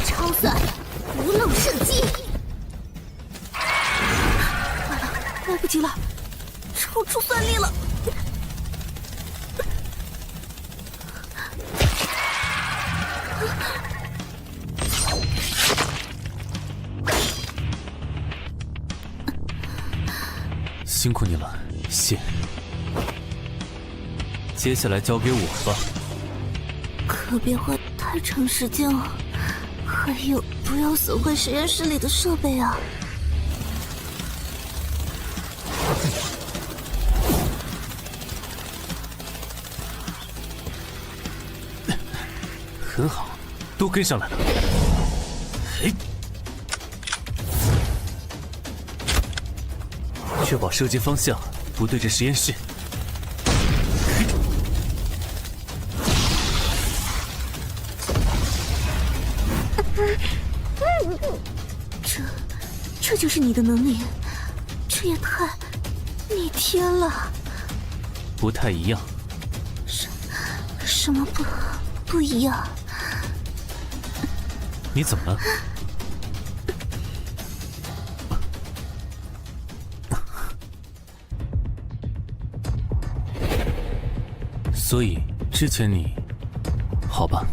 超算无漏射击！完了，来不及了，超出算力了！辛苦你了，谢。接下来交给我吧。可别花太长时间了，还有不要损坏实验室里的设备啊。很好，都跟上来了。嘿，确保射击方向不对着实验室。这就是你的能力，这也太逆天了。不太一样。什么不一样？你怎么了？所以之前你，好吧。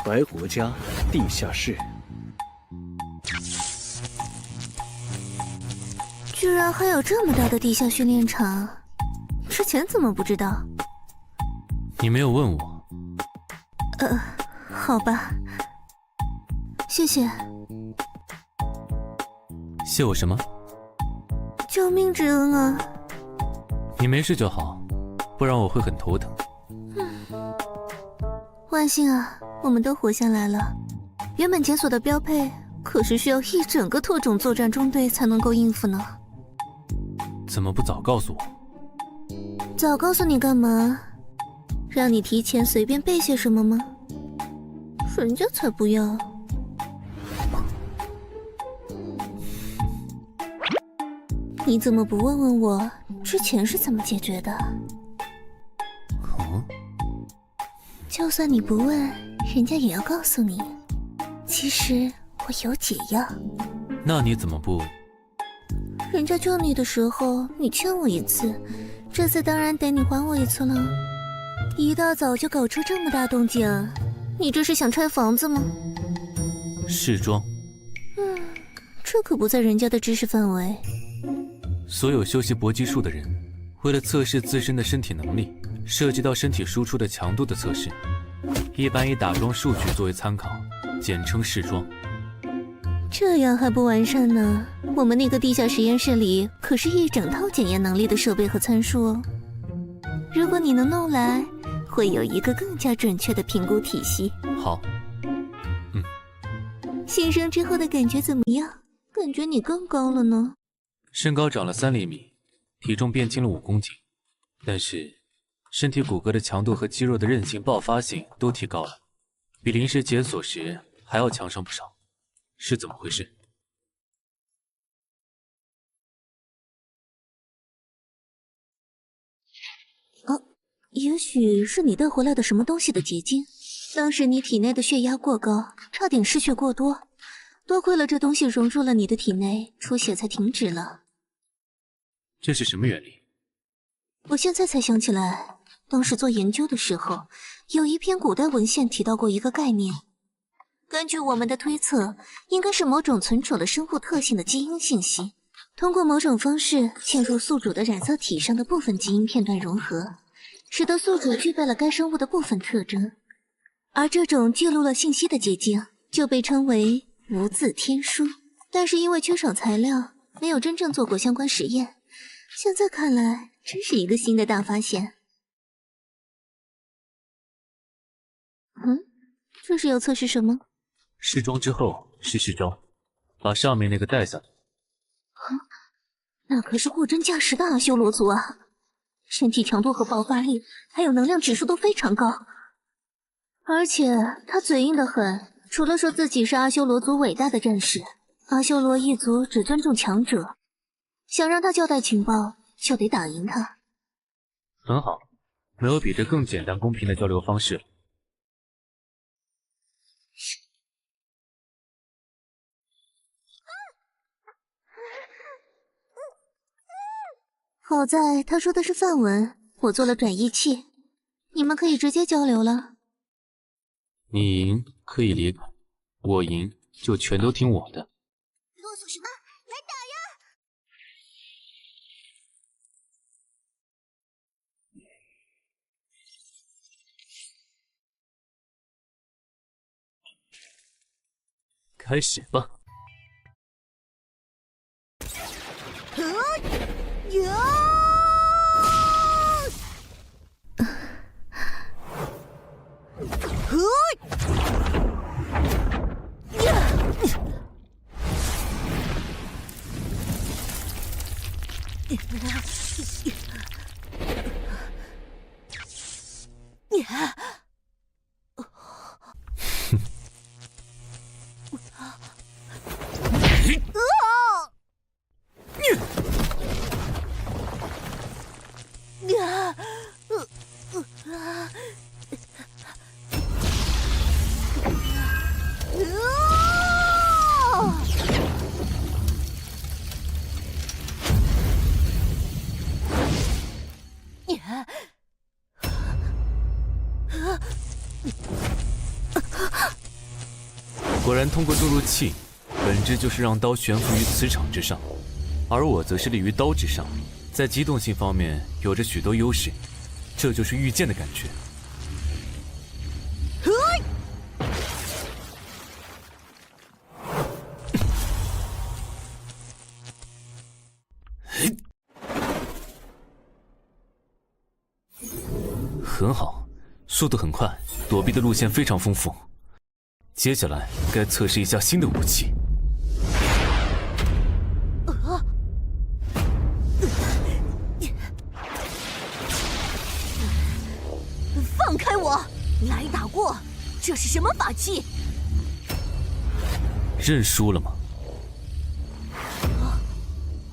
白国家地下室，居然还有这么大的地下训练场，之前怎么不知道？你没有问我。好吧，谢谢。谢我什么？救命之恩啊！你没事就好，不然我会很头疼。万幸啊，我们都活下来了。原本检索的标配，可是需要一整个特种作战中队才能够应付呢。怎么不早告诉我？早告诉你干嘛？让你提前随便背些什么吗？人家才不要。你怎么不问问我之前是怎么解决的？哦，就算你不问，人家也要告诉你。其实我有解药。那你怎么不？人家救你的时候，你欠我一次，这次当然得你还我一次了。一大早就搞出这么大动静，你这是想拆房子吗？试装。这可不在人家的知识范围。所有修习搏击术的人，为了测试自身的身体能力，涉及到身体输出的强度的测试，一般以打桩数据作为参考，简称试装。这样还不完善呢？我们那个地下实验室里可是一整套检验能力的设备和参数哦。如果你能弄来，会有一个更加准确的评估体系。好。新生之后的感觉怎么样？感觉你更高了呢。身高长了3厘米，体重变轻了5公斤，但是身体骨骼的强度和肌肉的韧性、爆发性都提高了，比临时解锁时还要强上不少，是怎么回事？也许是你带回来的什么东西的结晶。当时你体内的血压过高，差点失血过多，多亏了这东西融入了你的体内，出血才停止了。这是什么原理？我现在才想起来，当时做研究的时候，有一篇古代文献提到过一个概念。根据我们的推测，应该是某种存储了生物特性的基因信息，通过某种方式嵌入宿主的染色体上的部分基因片段融合，使得宿主具备了该生物的部分特征。而这种记录了信息的结晶，就被称为无字天书。但是因为缺少材料，没有真正做过相关实验。现在看来，真是一个新的大发现。这是要测试什么？试装之后是试招，把上面那个带下来。那可是货真价实的阿修罗族啊！身体强度和爆发力，还有能量指数都非常高。而且他嘴硬得很，除了说自己是阿修罗族伟大的战士，阿修罗一族只尊重强者。想让他交代情报，就得打赢他。很好，没有比这更简单公平的交流方式了。好在他说的是梵文，我做了转译器，你们可以直接交流了。你赢可以离开，我赢就全都听我的。啰嗦什么？来打呀！开始吧。果然，通过注入气，本质就是让刀悬浮于磁场之上，而我则是立于刀之上，在机动性方面有着许多优势，这就是御剑的感觉。很好，速度很快，躲避的路线非常丰富。接下来该测试一下新的武器。放开我！来打过！这是什么法器？认输了吗？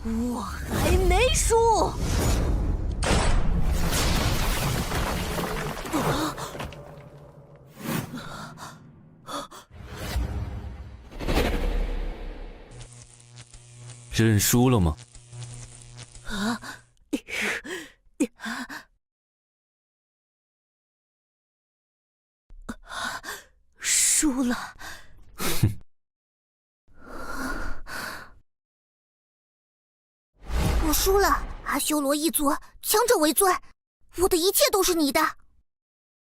我还没输！认输了吗？输了。我输了，阿修罗一族，强者为尊，我的一切都是你的。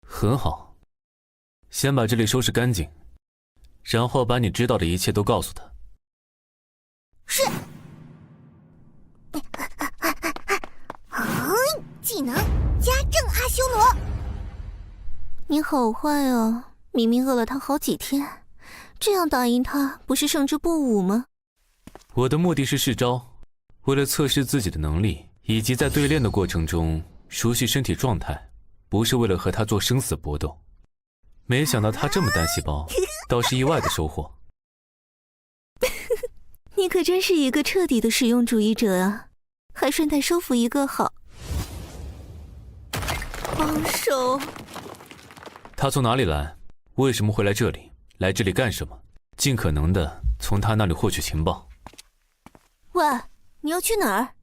很好，先把这里收拾干净，然后把你知道的一切都告诉他。是。技能加正阿修罗。你好坏哦，明明饿了他好几天，这样打赢他不是胜之不武吗？我的目的是试招，为了测试自己的能力，以及在对练的过程中熟悉身体状态，不是为了和他做生死搏斗。没想到他这么单细胞，倒是意外的收获。你可真是一个彻底的实用主义者啊，还顺带收服一个好帮手。他从哪里来？为什么会来这里？来这里干什么？尽可能的从他那里获取情报。喂，你要去哪儿？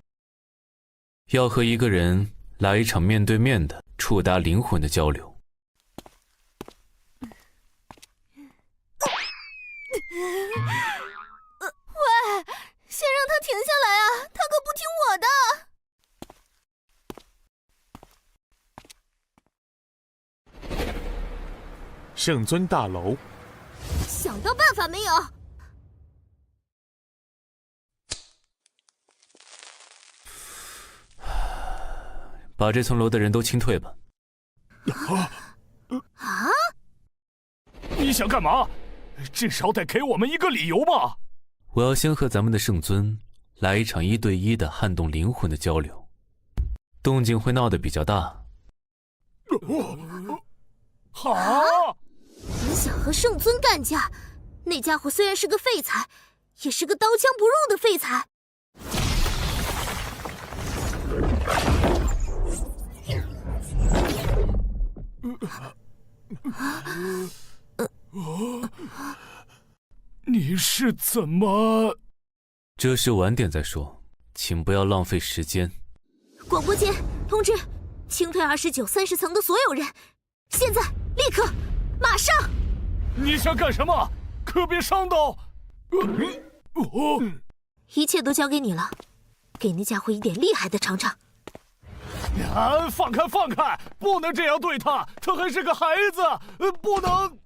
要和一个人来一场面对面的触达灵魂的交流。喂，先让他停下来啊，他可不听我的。圣尊大楼，想到办法没有？把这层楼的人都清退吧。啊？你想干嘛？至少得给我们一个理由吧。我要先和咱们的圣尊来一场1对1的撼动灵魂的交流，动静会闹得比较大。好。你想和圣尊干架？那家伙虽然是个废材，也是个刀枪不入的废材。你是怎么？这事晚点再说，请不要浪费时间。广播间通知，清退29、30层的所有人，现在立刻马上！你想干什么？可别伤到！一切都交给你了，给那家伙一点厉害的尝尝。放开放开！不能这样对他，他还是个孩子，不能。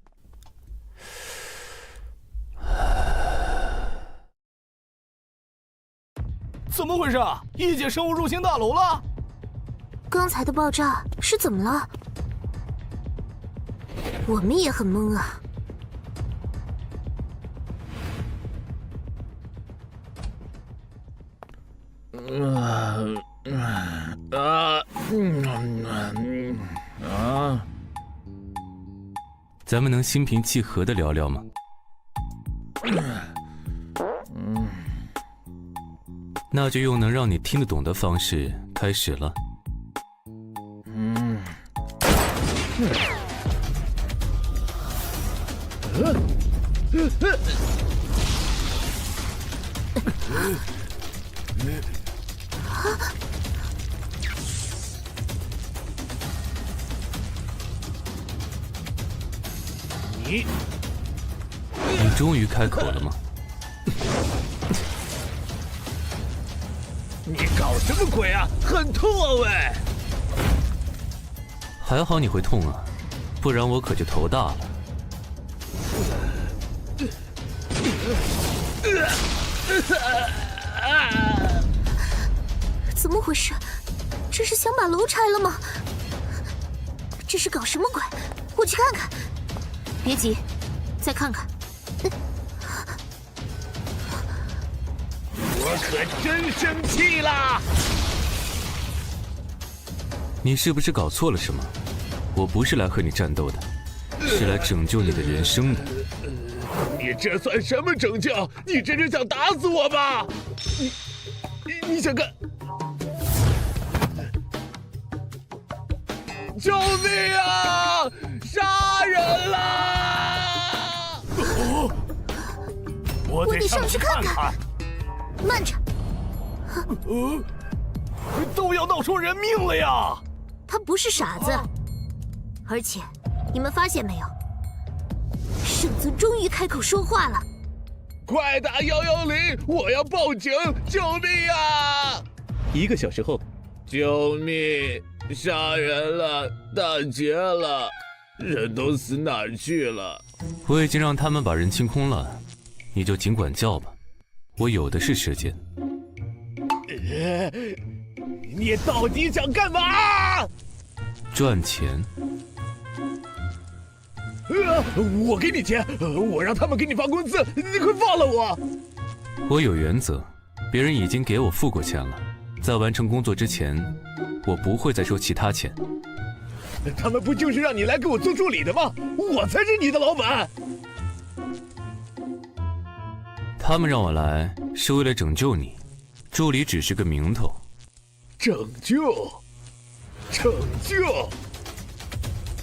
怎么回事？异界生物入侵大楼了？刚才的爆炸是怎么了？我们也很懵啊。咱们能心平气和地聊聊吗？那就用能让你听得懂的方式开始了。你终于开口了吗？你搞什么鬼啊？很痛啊喂！还好你会痛啊，不然我可就头大了。怎么回事？这是想把楼拆了吗？这是搞什么鬼？我去看看。别急，再看看。我可真生气啦！你是不是搞错了什么？我不是来和你战斗的，是来拯救你的人生的。你这算什么拯救？你真是想打死我吧？你想干？救命啊！杀人啦！我得上去看看。慢着，都要闹出人命了呀！他不是傻子，而且你们发现没有，圣尊终于开口说话了。快打110！我要报警！救命啊！1个小时后，救命！杀人了，打劫了，人都死哪儿去了？我已经让他们把人清空了，你就尽管叫吧，我有的是时间。你到底想干嘛？赚钱。我给你钱，我让他们给你发工资，你快放了我！我有原则，别人已经给我付过钱了，在完成工作之前，我不会再收其他钱。他们不就是让你来给我做助理的吗？我才是你的老板。他们让我来是为了拯救你，助理只是个名头。拯救？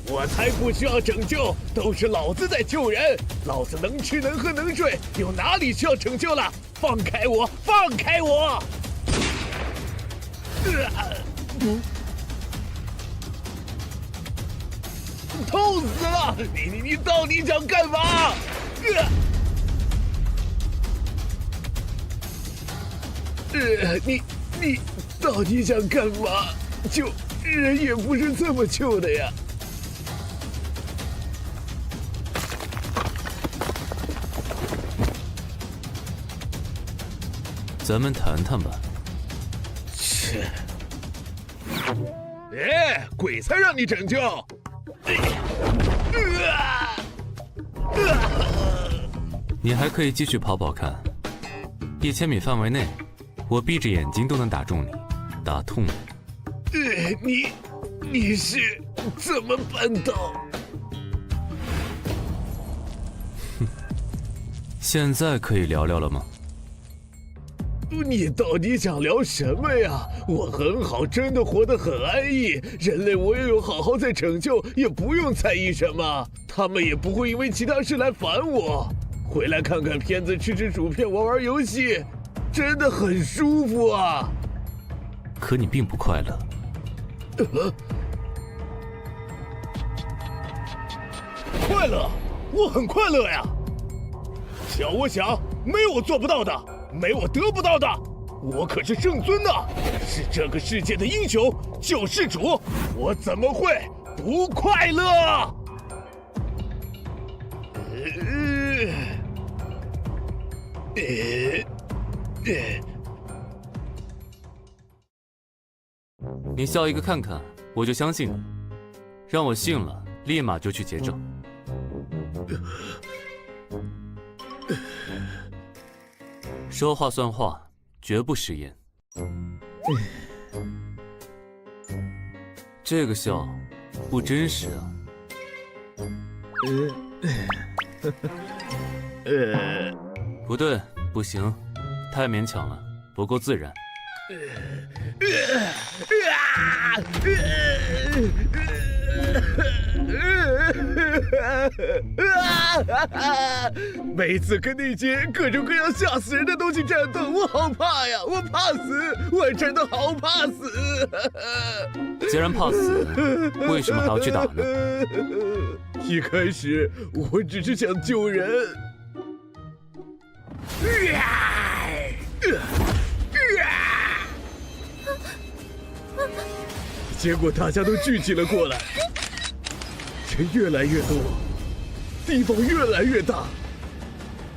我才不需要拯救，都是老子在救人。老子能吃能喝能睡，有哪里需要拯救了？放开我！放开我！痛死了！你到底想干嘛？你到底想干嘛？救人也不是这么救的呀！咱们谈谈吧。切！哎，鬼才让你拯救！你还可以继续跑跑看，1000米范围内，我闭着眼睛都能打中你，打痛你。你是怎么办到？现在可以聊聊了吗？你到底想聊什么呀？我很好，真的活得很安逸。人类我也有好好在拯救，也不用在意什么。他们也不会因为其他事来烦我。回来看看片子，吃吃薯片，玩玩游戏，真的很舒服啊。可你并不快乐。快乐？我很快乐呀。想我想，没有我做不到的。没我得不到的，我可是圣尊呐，是这个世界的英雄救世主，我怎么会不快乐？你笑一个看看，我就相信你。让我信了，立马就去结账。说话算话，绝不食言。这个笑不真实啊。不对，不行，太勉强了，不够自然。每次跟那些各种各样吓死人的东西战斗，我好怕呀！我怕死，我真的好怕死。既然怕死，为什么还要去打呢？一开始我只是想救人。结果大家都聚集了过来，人越来越多，地方越来越大，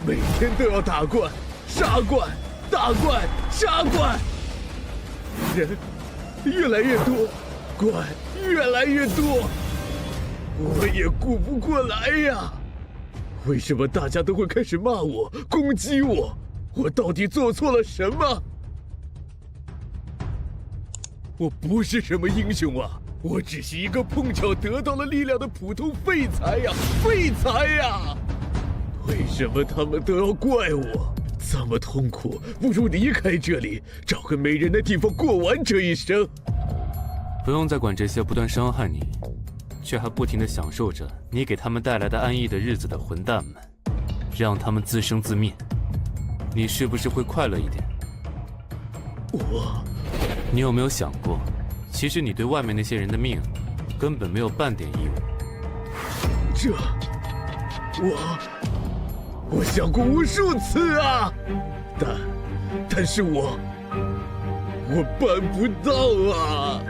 每天都要打怪、杀怪、打怪、杀怪，人越来越多，怪越来越多，我也顾不过来呀。为什么大家都会开始骂我、攻击我？我到底做错了什么？我不是什么英雄啊，我只是一个碰巧得到了力量的普通废材呀，废材呀！为什么他们都要怪我？这么痛苦，不如离开这里，找个没人的地方过完这一生。不用再管这些不断伤害你，却还不停地享受着你给他们带来的安逸的日子的混蛋们，让他们自生自灭，你是不是会快乐一点？你有没有想过，其实你对外面那些人的命根本没有半点义务？我想过无数次啊，但是我办不到啊。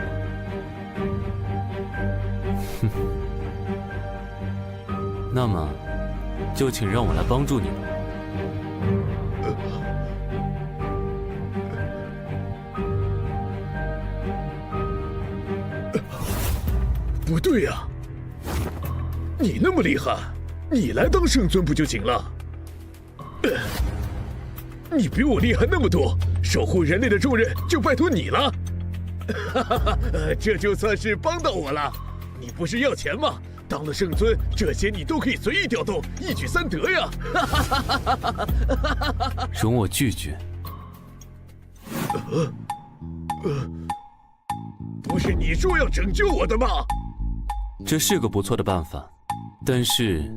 哼，那么就请让我来帮助你吧。不对呀，你那么厉害，你来当圣尊不就行了？你比我厉害那么多，守护人类的重任就拜托你了。这就算是帮到我了。你不是要钱吗？当了圣尊，这些你都可以随意调动，一举三得呀！容我拒绝。不是你说要拯救我的吗？这是个不错的办法，但是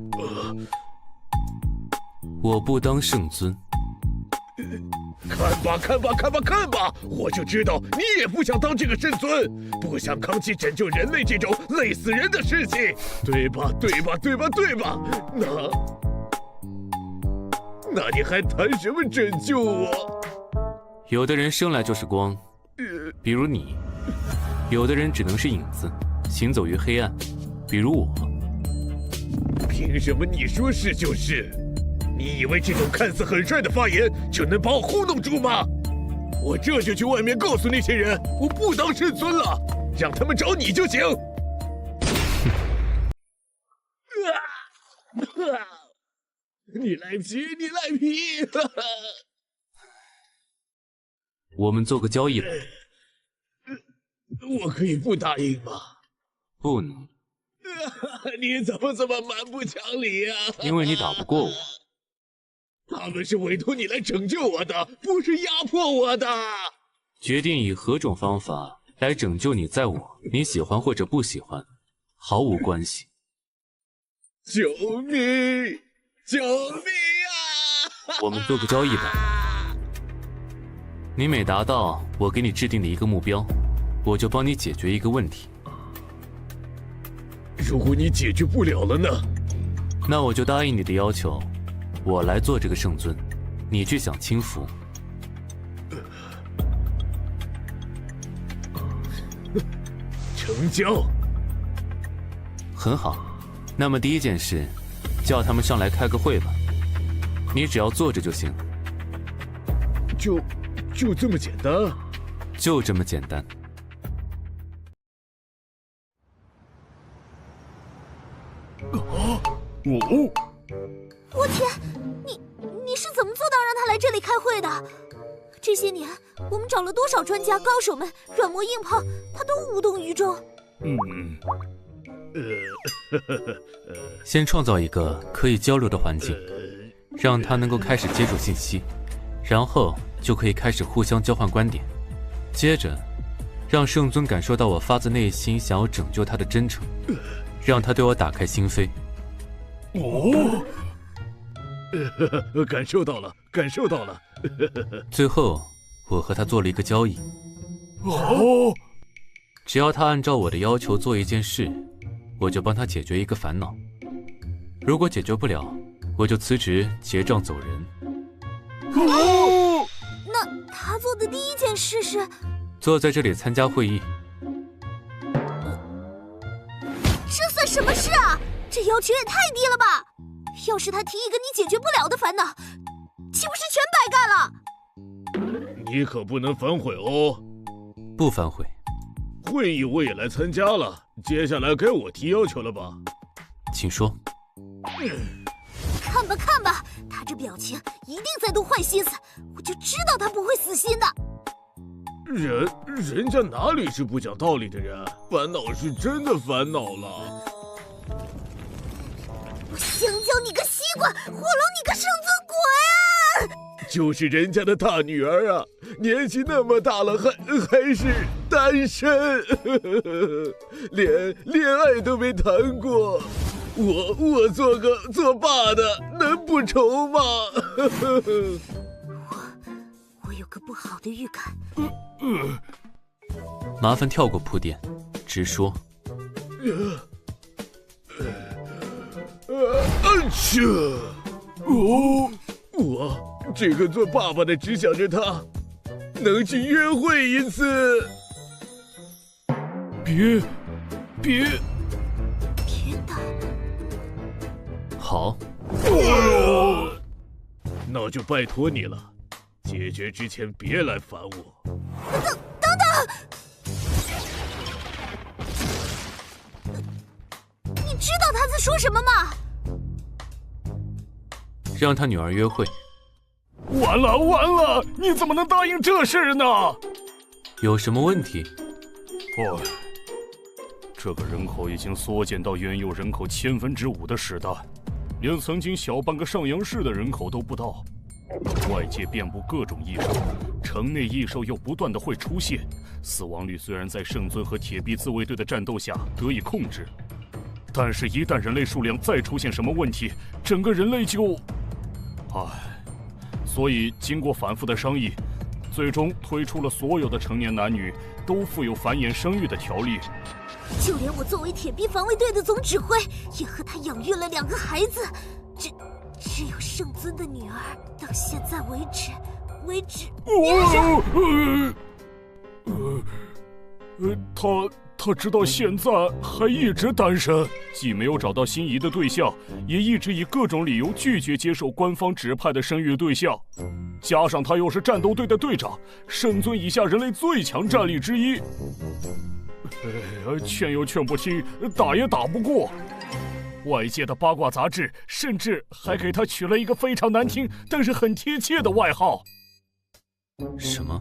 我不当圣尊。看吧！我就知道你也不想当这个圣尊，不想扛起拯救人类这种累死人的事情，对吧？那你还谈什么拯救我？有的人生来就是光，比如你；有的人只能是影子，行走于黑暗，比如我。凭什么你说是就是？你以为这种看似很帅的发言就能把我糊弄住吗？我这就去外面告诉那些人，我不当圣尊了，让他们找你就行。你赖皮！我们做个交易吧。我可以不答应吗？不能。你怎么这么蛮不讲理呀？因为你打不过我。他们是委托你来拯救我的，不是压迫我的。决定以何种方法来拯救你，在我，你喜欢或者不喜欢，毫无关系。救命啊！我们做个交易吧。你每达到我给你制定的一个目标，我就帮你解决一个问题。如果你解决不了了呢？那我就答应你的要求，我来做这个圣尊，你去享清福。成交。很好，那么第一件事，叫他们上来开个会吧。你只要坐着就行。就这么简单？就这么简单。我天，你是怎么做到让他来这里开会的？这些年我们找了多少专家高手们，软磨硬泡，他都无动于衷。先创造一个可以交流的环境，让他能够开始接触信息，然后就可以开始互相交换观点。接着，让圣尊感受到我发自内心想要拯救他的真诚，让他对我打开心扉。感受到了。最后，我和他做了一个交易。只要他按照我的要求做一件事，我就帮他解决一个烦恼。如果解决不了，我就辞职结账走人。那他做的第一件事是坐在这里参加会议。这算什么事啊？这要求也太低了吧！要是他提一个你解决不了的烦恼，岂不是全白干了？你可不能反悔哦。不反悔。会议我也来参加了，接下来该我提要求了吧？请说。看吧看吧，他这表情一定在动坏心思，我就知道他不会死心的。人家哪里是不讲道理的人，烦恼是真的烦恼了。我香蕉你个西瓜，火龙你个圣尊鬼啊！就是人家的大女儿啊，年纪那么大了还是单身，连恋爱都没谈过。我做爸的能不愁吗？我有个不好的预感。麻烦跳过铺垫，直说。我这个做爸爸的只想着他能去约会一次。别打！好，那就拜托你了，解决之前别来烦我。等等！你知道他在说什么吗？让他女儿约会。完了！你怎么能答应这事呢？有什么问题？这个人口已经缩减到原有人口5/1000的时代，连曾经小半个上阳市的人口都不到。外界遍布各种异兽，城内异兽又不断的会出现，死亡率虽然在圣尊和铁臂自卫队的战斗下得以控制，但是一旦人类数量再出现什么问题，整个人类就……所以经过反复的商议，最终推出了所有的成年男女都负有繁衍生育的条例。就连我作为铁臂防卫队的总指挥，也和他养育了2个孩子。只有圣尊的女儿，到现在为止，他直到现在还一直单身，既没有找到心仪的对象，也一直以各种理由拒绝接受官方指派的生育对象。加上他又是战斗队的队长，圣尊以下人类最强战力之一。劝又劝不听，打也打不过。外界的八卦杂志甚至还给他取了一个非常难听但是很贴切的外号。什么？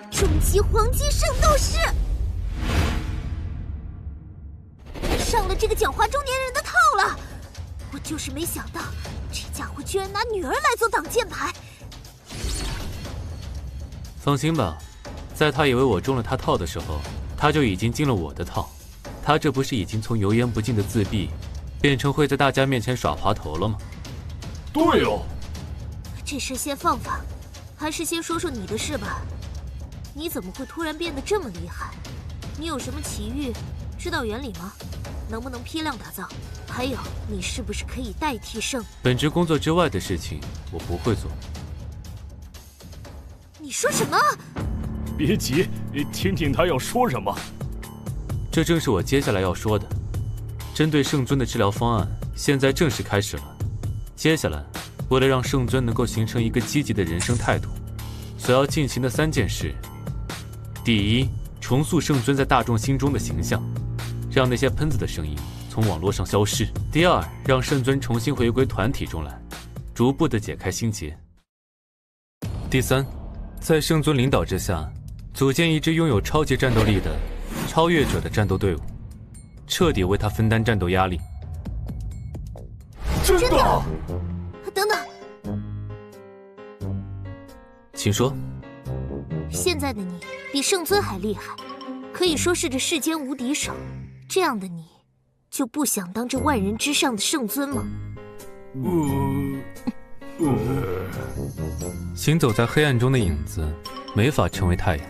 终极黄金圣斗士！上了这个狡猾中年人的套了。我就是没想到，这家伙居然拿女儿来做挡箭牌。放心吧，在他以为我中了他套的时候，他就已经进了我的套。他这不是已经从油盐不进的自闭，变成会在大家面前耍滑头了吗？对哦。这事先放放，还是先说说你的事吧。你怎么会突然变得这么厉害？你有什么奇遇？知道原理吗？能不能批量打造？还有，你是不是可以代替圣？本职工作之外的事情，我不会做。你说什么？别急，听听他要说什么。这正是我接下来要说的。针对圣尊的治疗方案，现在正式开始了。接下来，为了让圣尊能够形成一个积极的人生态度，所要进行的3件事：第一，重塑圣尊在大众心中的形象，让那些喷子的声音从网络上消失；第二，让圣尊重新回归团体中来，逐步的解开心结；第三，在圣尊领导之下，组建一支拥有超级战斗力的超越者的战斗队伍，彻底为他分担战斗压力。真的？等等，请说。现在的你比圣尊还厉害，可以说是这世间无敌手。这样的你，就不想当这万人之上的圣尊吗？行走在黑暗中的影子，没法成为太阳。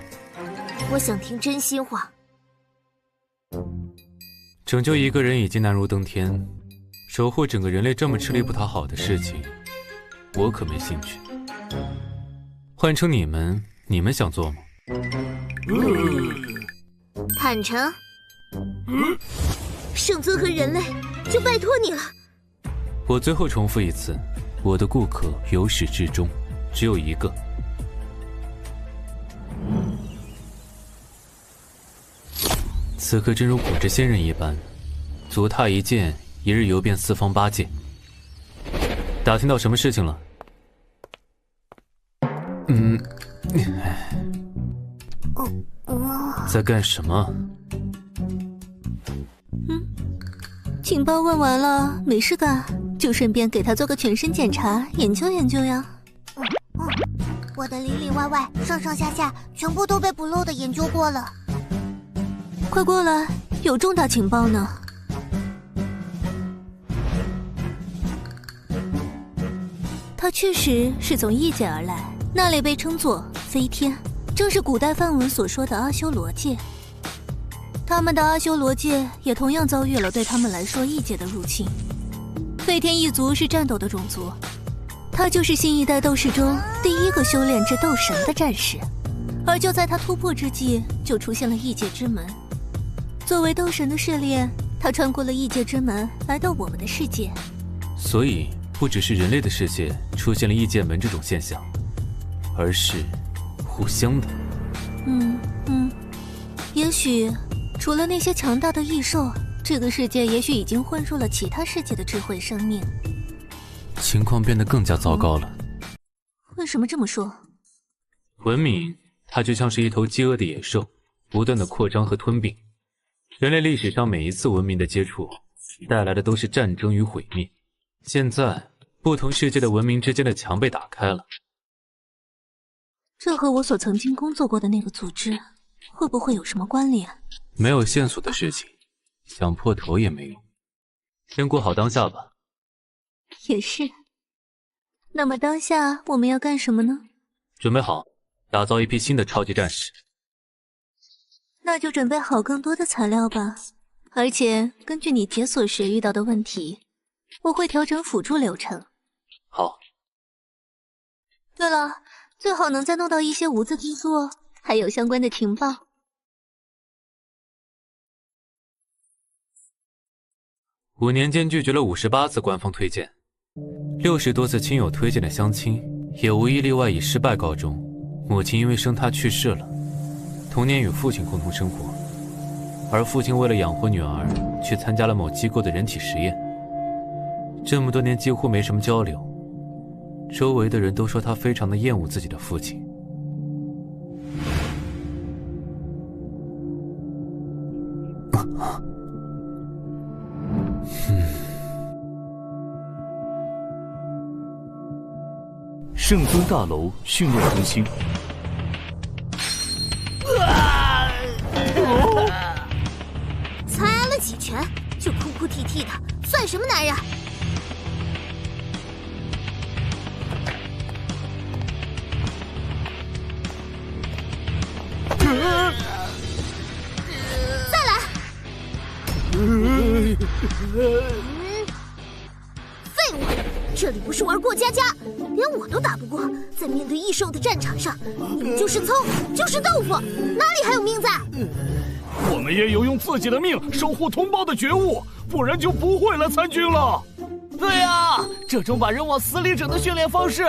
我想听真心话。拯救一个人已经难如登天，守护整个人类这么吃力不讨好的事情，我可没兴趣。换成你们想做吗？坦诚，圣尊和人类就拜托你了。我最后重复一次，我的顾客由始至终只有一个。此刻真如古之仙人一般，足踏一剑，一日游遍四方八界。打听到什么事情了？在干什么？情报问完了，没事干，就顺便给他做个全身检查，研究研究呀。我的里里外外、上上下下，全部都被 Blue 的研究过了。快过来，有重大情报呢。他确实是从异界而来，那里被称作飞天，正是古代梵文所说的阿修罗界。他们的阿修罗界也同样遭遇了对他们来说异界的入侵。飞天一族是战斗的种族，他就是新一代斗士中第一个修炼至斗神的战士。而就在他突破之际，就出现了异界之门。作为斗神的试炼，他穿过了异界之门，来到我们的世界。所以不只是人类的世界出现了异界门这种现象，而是互相的。也许除了那些强大的异兽，这个世界也许已经混入了其他世界的智慧生命。情况变得更加糟糕了。为什么这么说？文明它就像是一头饥饿的野兽，不断的扩张和吞并。人类历史上每一次文明的接触，带来的都是战争与毁灭。现在不同世界的文明之间的墙被打开了。这和我所曾经工作过的那个组织，会不会有什么关联？没有线索的事情，想破头也没用。先过好当下吧。也是。那么当下我们要干什么呢？准备好，打造一批新的超级战士。那就准备好更多的材料吧。而且根据你解锁时遇到的问题，我会调整辅助流程。好。对了，最好能再弄到一些无字之作，还有相关的情报。5年间拒绝了58次官方推荐，60多次亲友推荐的相亲，也无一例外以失败告终。母亲因为生他去世了，童年与父亲共同生活，而父亲为了养活女儿，去参加了某机构的人体实验。这么多年几乎没什么交流，周围的人都说他非常的厌恶自己的父亲。圣尊大楼训练中心。才挨了几拳就哭哭啼啼的，算什么男人？再来！废物！这里不是玩过家家，连我都打不过，在面对异兽的战场上，你们就是葱，就是豆腐，哪里还有命在？我们也有用自己的命守护同胞的觉悟，不然就不会来参军了。对啊，这种把人往死里整的训练方式，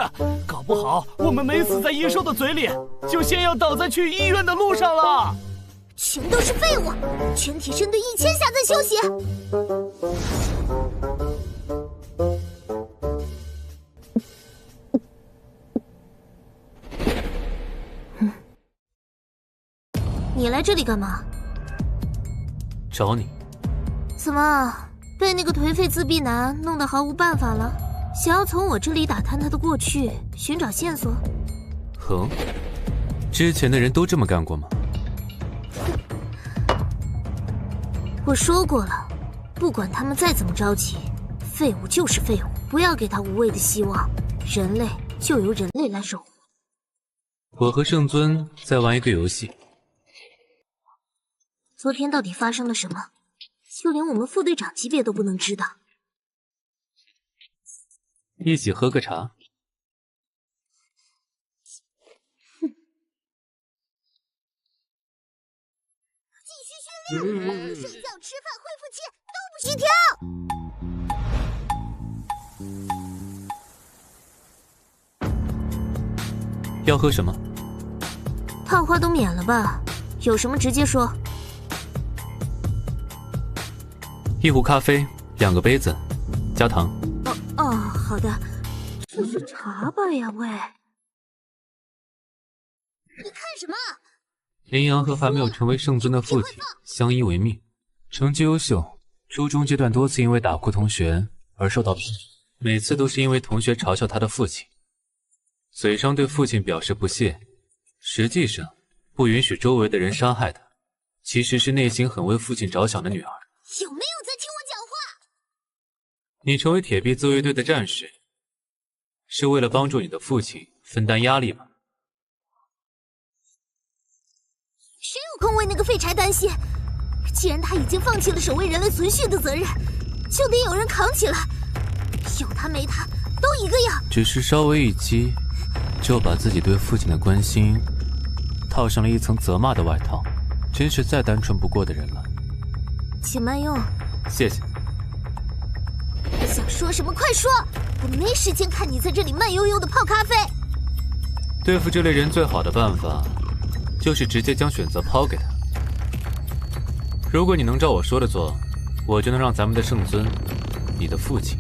搞不好我们没死在异兽的嘴里，就先要倒在去医院的路上了。全都是废物，全体深蹲1000下再休息。你来这里干嘛？找你。怎么被那个颓废自闭男弄得毫无办法了？想要从我这里打探他的过去，寻找线索？哼，之前的人都这么干过吗？我说过了，不管他们再怎么着急，废物就是废物，不要给他无谓的希望。人类就由人类来守护。我和圣尊在玩一个游戏。昨天到底发生了什么？就连我们副队长级别都不能知道。一起喝个茶。继续训练，睡觉、吃饭、恢复期都不许停。要喝什么？套话都免了吧，有什么直接说。1壶咖啡，2个杯子，加糖。好的。这是茶吧呀，喂！你看什么？林阳和还没有成为圣尊的父亲相依为命，成绩优秀，初中阶段多次因为打哭同学而受到批评，每次都是因为同学嘲笑他的父亲，嘴上对父亲表示不屑，实际上不允许周围的人伤害他，其实是内心很为父亲着想的女儿。有没有在听我讲话？你成为铁臂自卫队的战士，是为了帮助你的父亲分担压力吗？谁有空为那个废柴担心？既然他已经放弃了守卫人类存续的责任，就得有人扛起来。有他没他都一个样。只是稍微一激，就把自己对父亲的关心套上了一层责骂的外套，真是再单纯不过的人了。请慢用。谢谢。想说什么快说，我没时间看你在这里慢悠悠的泡咖啡。对付这类人最好的办法，就是直接将选择抛给他。如果你能照我说的做，我就能让咱们的圣尊，你的父亲，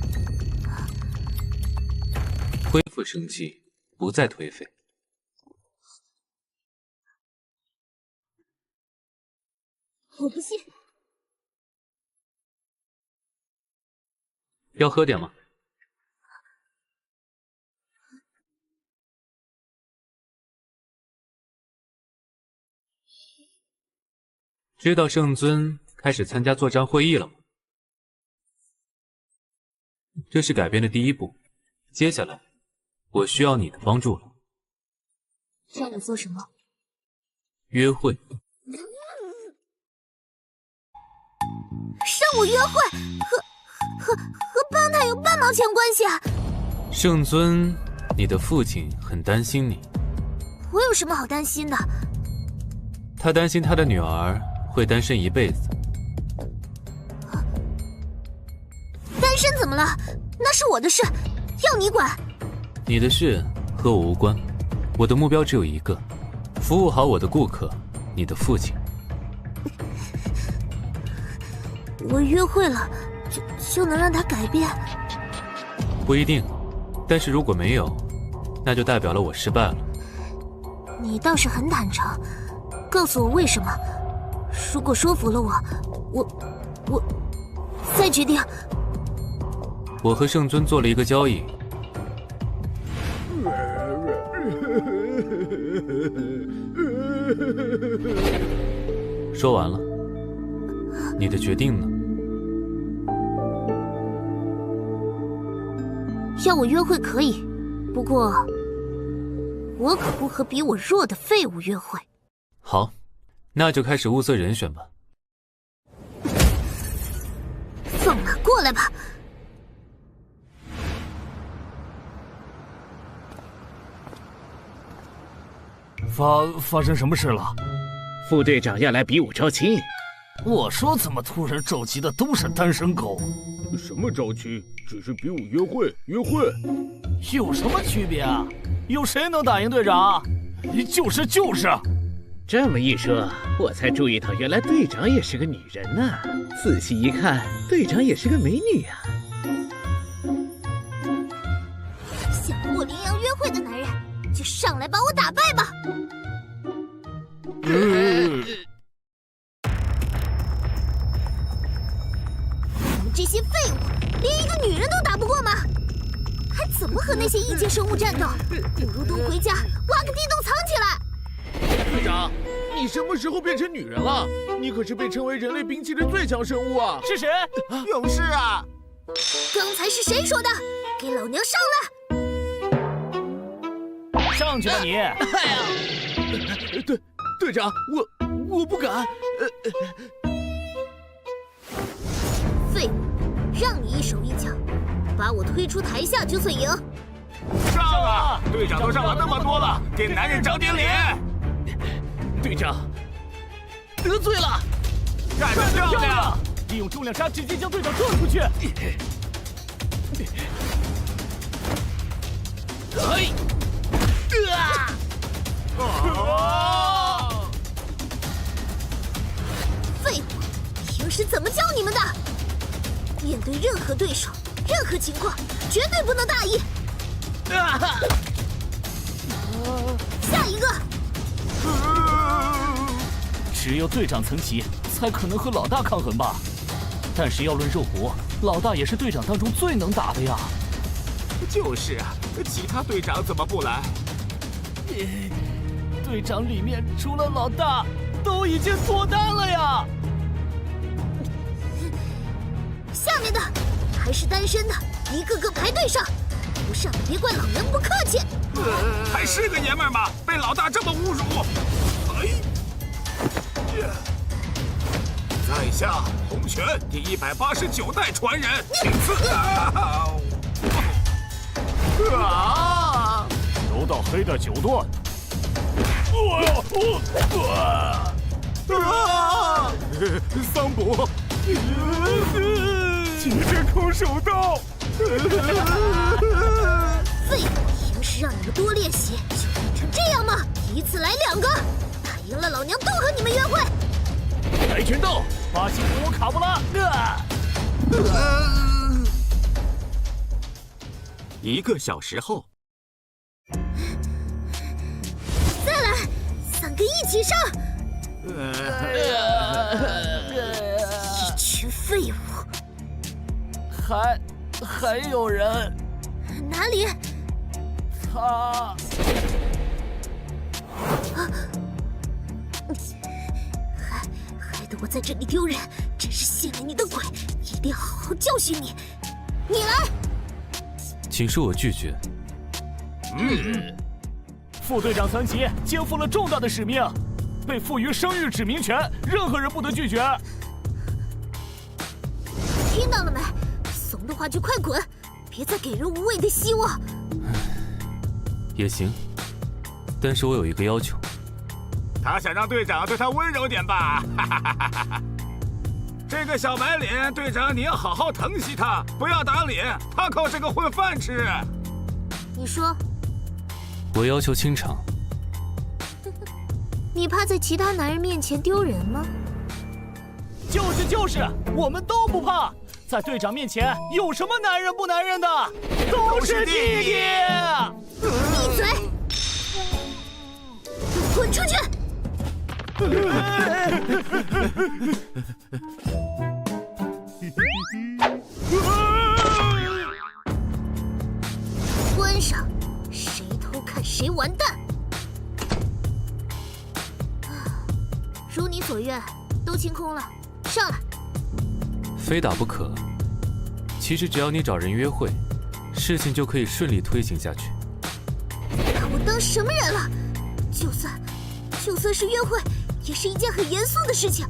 恢复生机，不再颓废。我不信。要喝点吗？知道圣尊开始参加作战会议了吗？这是改变的第一步，接下来我需要你的帮助了。让我做什么？约会。让我约会，和帮他有半毛钱关系啊！圣尊，你的父亲很担心你。我有什么好担心的？他担心他的女儿会单身一辈子。单身怎么了？那是我的事，要你管。你的事和我无关，我的目标只有一个，服务好我的顾客，你的父亲。我约会了，就能让他改变？不一定，但是如果没有，那就代表了我失败了。你倒是很坦诚，告诉我为什么。如果说服了我再决定。我和圣尊做了一个交易。说完了，你的决定呢？要我约会可以，不过我可不和比我弱的废物约会。好，那就开始物色人选吧。放马过来吧！发生什么事了？副队长要来比武招亲。我说怎么突然召集的都是单身狗？什么招亲？只是比武约会，有什么区别啊？有谁能打赢队长？就是。这么一说，我才注意到原来队长也是个女人呢。仔细一看，队长也是个美女啊。想和我羚羊约会的男人，就上来把我打败吧！你们这些废物，连一个女人都打不过吗？还怎么和那些异界生物战斗？不如都回家挖个地洞藏起来！队长，你什么时候变成女人了？你可是被称为人类兵器的最强生物啊！是谁？勇士啊！刚才是谁说的？给老娘上来！上去吧你！哎呀，队长，我不敢。废物，让你一手一脚，把我推出台下就算赢。上啊！队长都上了那么多了，给男人长点脸。队长，得罪了，干得漂亮！利用重量杀直接将队长撞出去。废物，平时怎么教你们的？面对任何对手、任何情况，绝对不能大意。下一个。只有队长层级才可能和老大抗衡吧？但是要论肉搏，老大也是队长当中最能打的呀。就是啊，其他队长怎么不来？队长里面除了老大，都已经脱单了呀。下面的还是单身的，一个个排队上。不上的别怪老娘不客气。还是个爷们儿吗？被老大这么侮辱！哎，在下洪拳第189代传人，请赐。柔道黑带9段。桑博，极致空手道。废物，平时让你们多练习，就练成这样吗？一次来2个，打赢了老娘都和你们约会。跆拳道，巴西国王卡布拉。1个小时后，再来3个一起上。一群废物。还有人？哪里？他。害得我在这里丢人，真是信了你的鬼！一定好好教训你。你来。请恕我拒绝。副队长层级肩负了重大的使命，被赋予生育指名权，任何人不得拒绝。听到了没？怂的话就快滚，别再给人无谓的希望。也行，但是我有一个要求。他想让队长对他温柔点吧？这个小白脸，队长你要好好疼惜他，不要打脸，他靠这个混饭吃。你说。我要求清场。你怕在其他男人面前丢人吗？就是，我们都不怕。在队长面前，有什么男人不男人的？都是弟弟。闭嘴！滚出去！关上，谁偷看谁完蛋。如你所愿，都清空了，上来。非打不可。其实只要你找人约会，事情就可以顺利推行下去。把我当什么人了？就算是约会，也是一件很严肃的事情，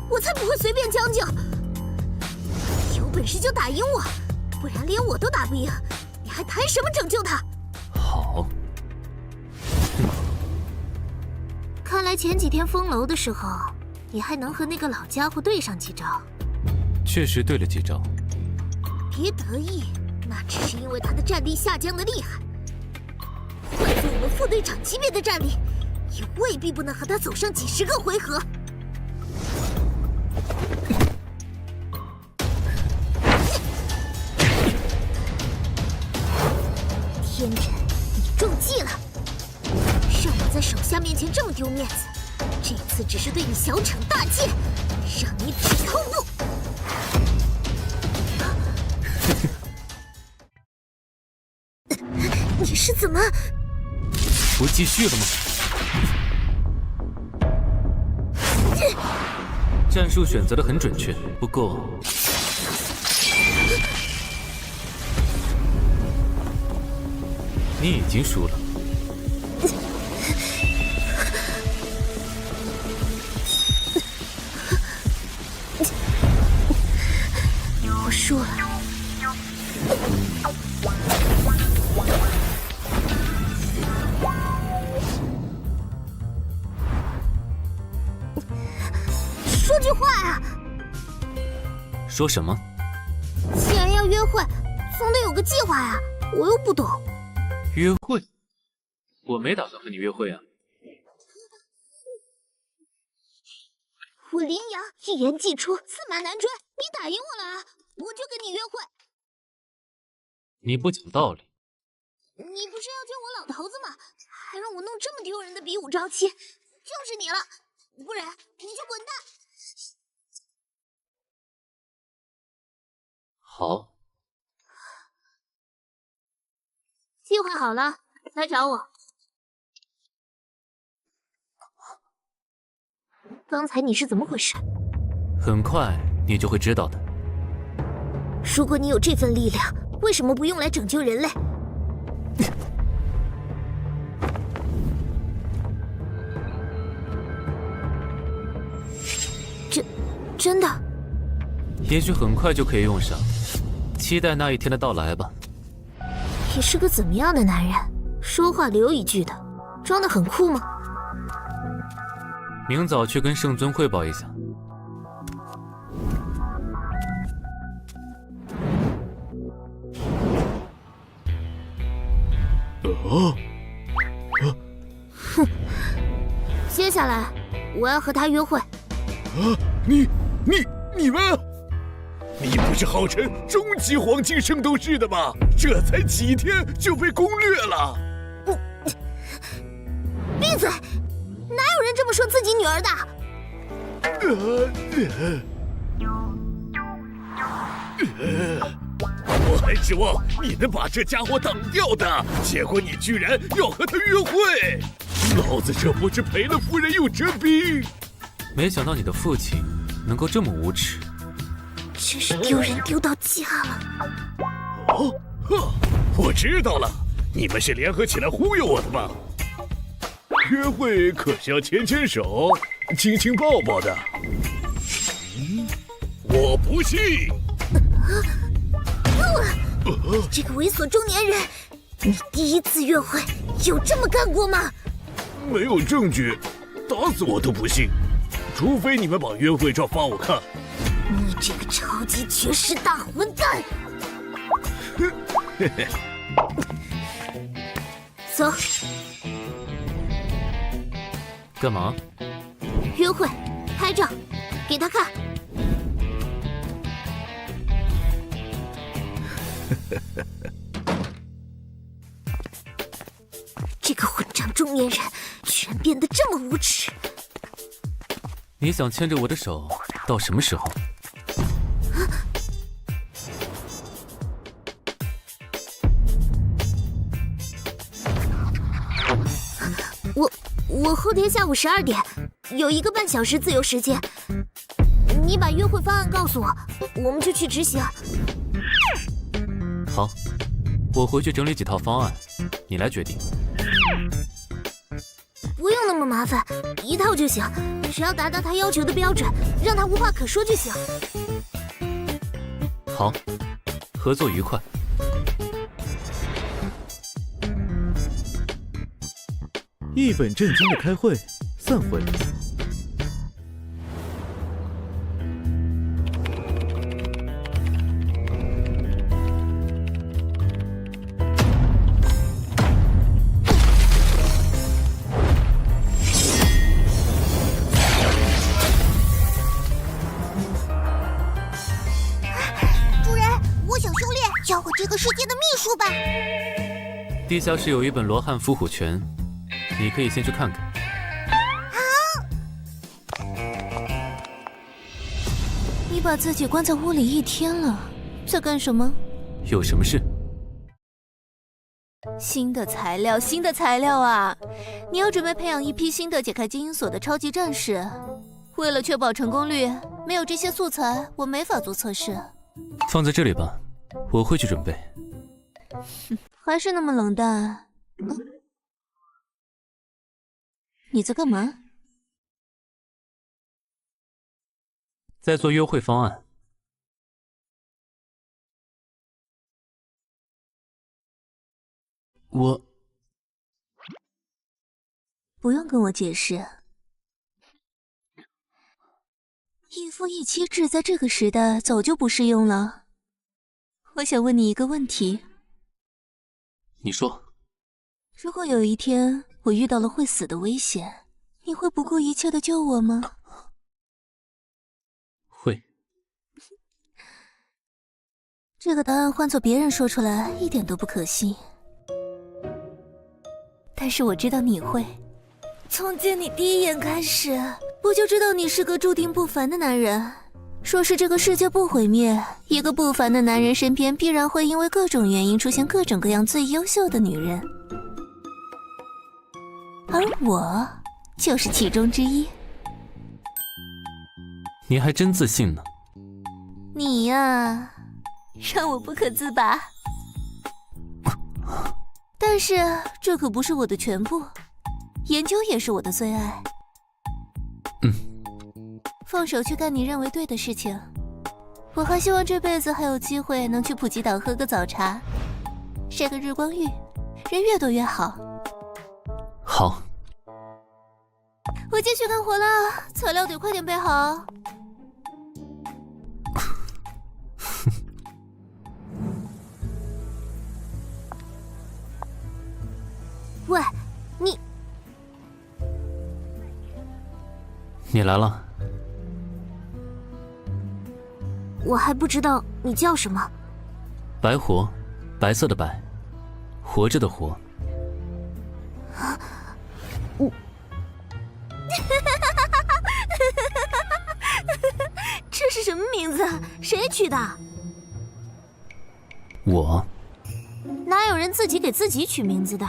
我才不会随便将就。有本事就打赢我，不然连我都打不赢，你还谈什么拯救他？好。看来前几天封楼的时候，你还能和那个老家伙对上几招。确实对了几招。别得意，那只是因为他的战力下降的厉害。换做我们副队长级别的战力，也未必不能和他走上几10个回合。天真，你中计了，让我在手下面前这么丢面子。这次只是对你小惩大戒，让你只痛不。你是怎么？不继续了吗？战术选择的很准确，不过你已经输了。我输了。说句话呀！说什么？既然要约会，总得有个计划呀！我又不懂。约会？我没打算和你约会啊。我羚羊一言既出，驷马难追，你打赢我了啊！我就跟你约会。你不讲道理。你不是要救我老头子吗？还让我弄这么丢人的比武招妻，就是你了，不然你就滚蛋。好，计划好了，来找我。刚才你是怎么回事？很快你就会知道的。如果你有这份力量，为什么不用来拯救人类？真的？也许很快就可以用上，期待那一天的到来吧。你是个怎么样的男人？说话留一句的，装得很酷吗？明早去跟圣尊汇报一下。哼，接下来我要和他约会。你们，你不是号称终极黄金圣斗士的吗？这才几天就被攻略了！闭嘴！哪有人这么说自己女儿的？我还指望你能把这家伙挡掉的，结果你居然要和他约会！老子这不是赔了夫人又折兵！没想到你的父亲能够这么无耻，真是丢人丢到家了。我知道了，你们是联合起来忽悠我的吧？约会可是要牵牵手、亲亲抱抱的。我不信！你这个猥琐中年人，你第一次约会有这么干过吗？没有证据，打死我都不信。除非你们把约会照发我看。你这个超级绝世大混蛋！走。干嘛？约会，拍照，给他看。这个混账中年人居然变得这么无耻！你想牵着我的手到什么时候？我后天下午12点有1个半小时自由时间，你把约会方案告诉我，我们就去执行。好，我回去整理几套方案，你来决定。不用那么麻烦，1套就行，只要达到他要求的标准，让他无话可说就行。好，合作愉快。一本正经的开会，散会。主人，我想修炼，教我这个世界的秘术吧。地下室有一本罗汉伏虎拳。你可以先去看看。好。你把自己关在屋里1天了，在干什么？有什么事？新的材料，新的材料啊！你要准备培养一批新的解开基因锁的超级战士。为了确保成功率，没有这些素材，我没法做测试。放在这里吧，我会去准备。还是那么冷淡。你在干嘛？在做优惠方案。我不用跟我解释。一夫一妻制在这个时代早就不适用了。我想问你一个问题。你说。如果有一天我遇到了会死的危险，你会不顾一切的救我吗？会。这个答案换做别人说出来一点都不可信，但是我知道你会。从见你第一眼开始，我就知道你是个注定不凡的男人。说是这个世界不毁灭，一个不凡的男人身边必然会因为各种原因出现各种各样最优秀的女人，而我就是其中之一。你还真自信呢。你呀，让我不可自拔。但是这可不是我的全部，研究也是我的最爱。放手去干你认为对的事情。我还希望这辈子还有机会能去普吉岛喝个早茶，晒个日光浴，人越多越好。好，我继续干活了，材料得快点备好。喂，你来了。我还不知道你叫什么。白活，白色的白，活着的活。这是什么名字？谁取的？我。哪有人自己给自己取名字的？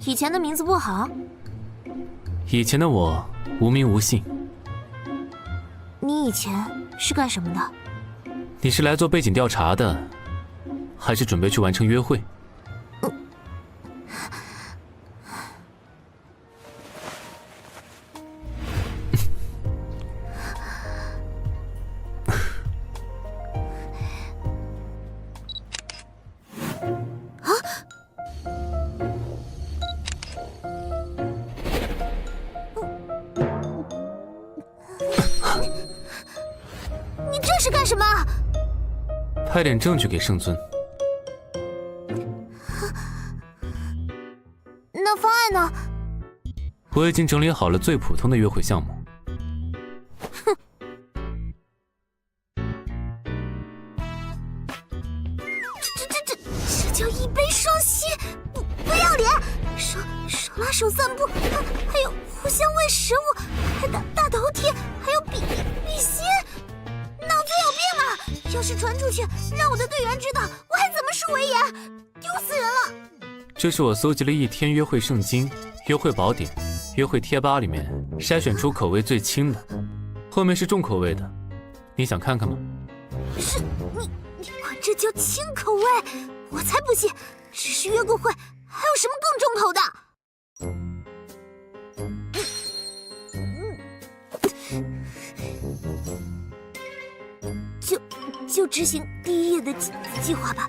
以前的名字不好？以前的我无名无姓。你以前是干什么的？你是来做背景调查的，还是准备去完成约会？你这是干什么？派点证据给圣尊。那方案呢？我已经整理好了最普通的约会项目。哼！这叫一杯双喜，不要脸！手拉手散步，还有互相喂食物，还大头贴，还有笔芯，脑子有病啊！要是传出去，让我的队员知道，我还怎么输维严？丢死人了！这是我搜集了1天约会圣经、约会宝典、约会贴吧里面筛选出口味最轻的，后面是重口味的，你想看看吗？是你管这叫轻口味？我才不信！只是约过会，还有什么更重口的？就执行第1页的计划吧。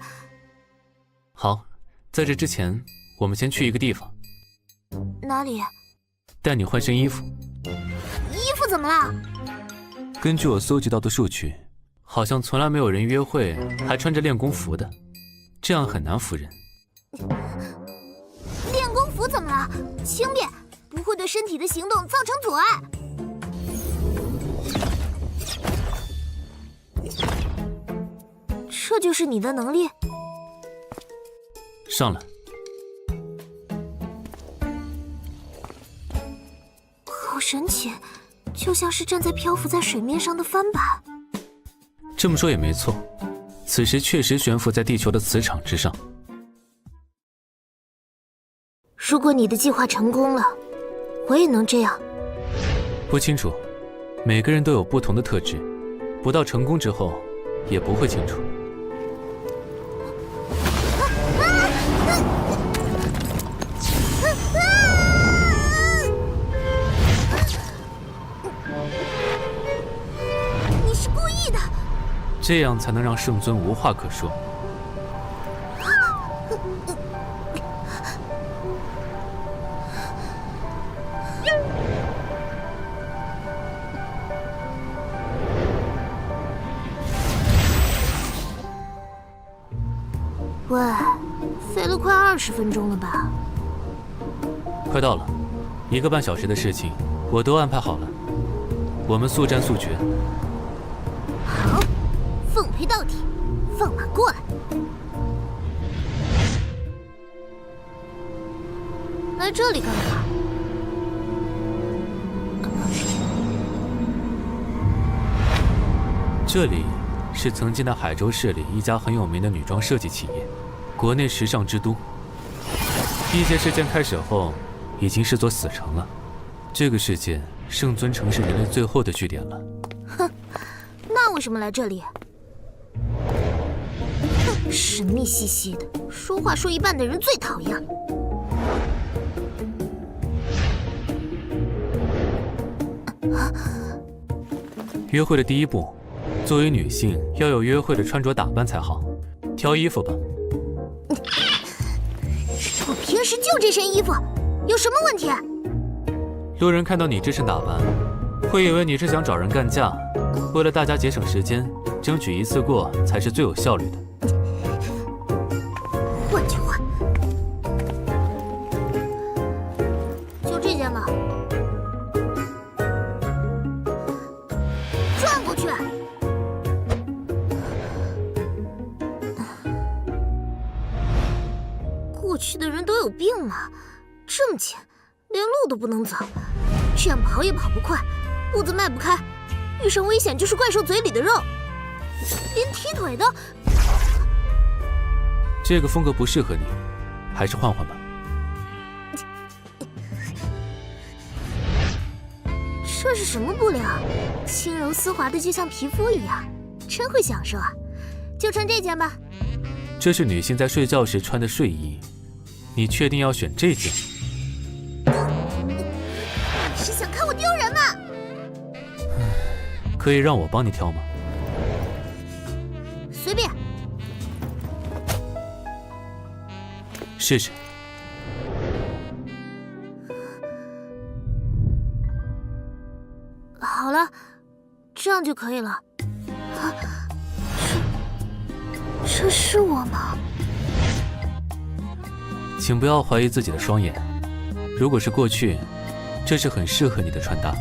好，在这之前，我们先去一个地方。哪里？带你换身衣服。衣服怎么了？根据我搜集到的数据，好像从来没有人约会还穿着练功服的，这样很难服人。练功服怎么了？轻便，不会对身体的行动造成阻碍。这就是你的能力？上来。好神奇，就像是站在漂浮在水面上的帆板。这么说也没错，此时确实悬浮在地球的磁场之上。如果你的计划成功了，我也能这样。不清楚，每个人都有不同的特质，不到成功之后也不会清楚。你是故意的，这样才能让圣尊无话可说。喂，飞了快20分钟了吧？快到了，1个半小时的事情我都安排好了，我们速战速决。好，奉陪到底，放马过来！来这里干嘛？这里是曾经的海州市里一家很有名的女装设计企业，国内时尚之都。地界事件开始后，已经是座死城了。这个世界，圣尊城是人类最后的据点了。哼，那为什么来这里？哼，神秘兮兮的，说话说一半的人最讨厌。约会的第一步，作为女性要有约会的穿着打扮才好。挑衣服吧。我平时就这身衣服，有什么问题？路人看到你这身打扮，会以为你是想找人干架。为了大家节省时间，争取一次过才是最有效率的。换就换，就这件吧。转过去。过去的人都有病吗？这么浅，连路都不能走，这样跑也跑不快，步子迈不开，遇上危险就是怪兽嘴里的肉，连踢腿的。这个风格不适合你，还是换换吧。这是什么布料？轻柔丝滑的，就像皮肤一样，真会享受啊！就穿这件吧。这是女性在睡觉时穿的睡衣，你确定要选这件？你是想看我丢人吗？可以让我帮你挑吗？随便。试试。好了，这样就可以了。啊，这是我吗？请不要怀疑自己的双眼。如果是过去，这是很适合你的穿搭。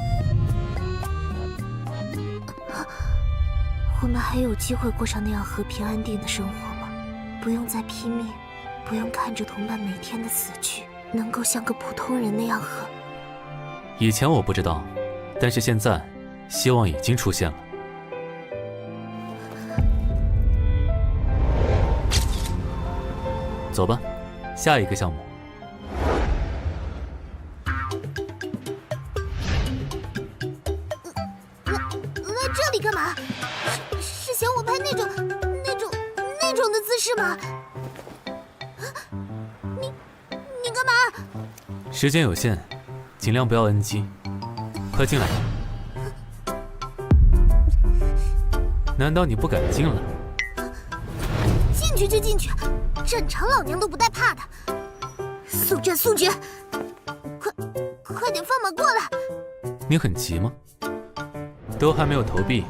我们还有机会过上那样和平安定的生活吗？不用再拼命，不用看着同伴每天的死去，能够像个普通人那样和。以前我不知道，但是现在，希望已经出现了。走吧，下一个项目。来这里干嘛？是想我拍那种的姿势吗？你干嘛？时间有限，尽量不要 NG。快进来！难道你不敢进了？进去就进去，正常老娘都不带怕的。速战速决，快点放马过来！你很急吗？都还没有投币。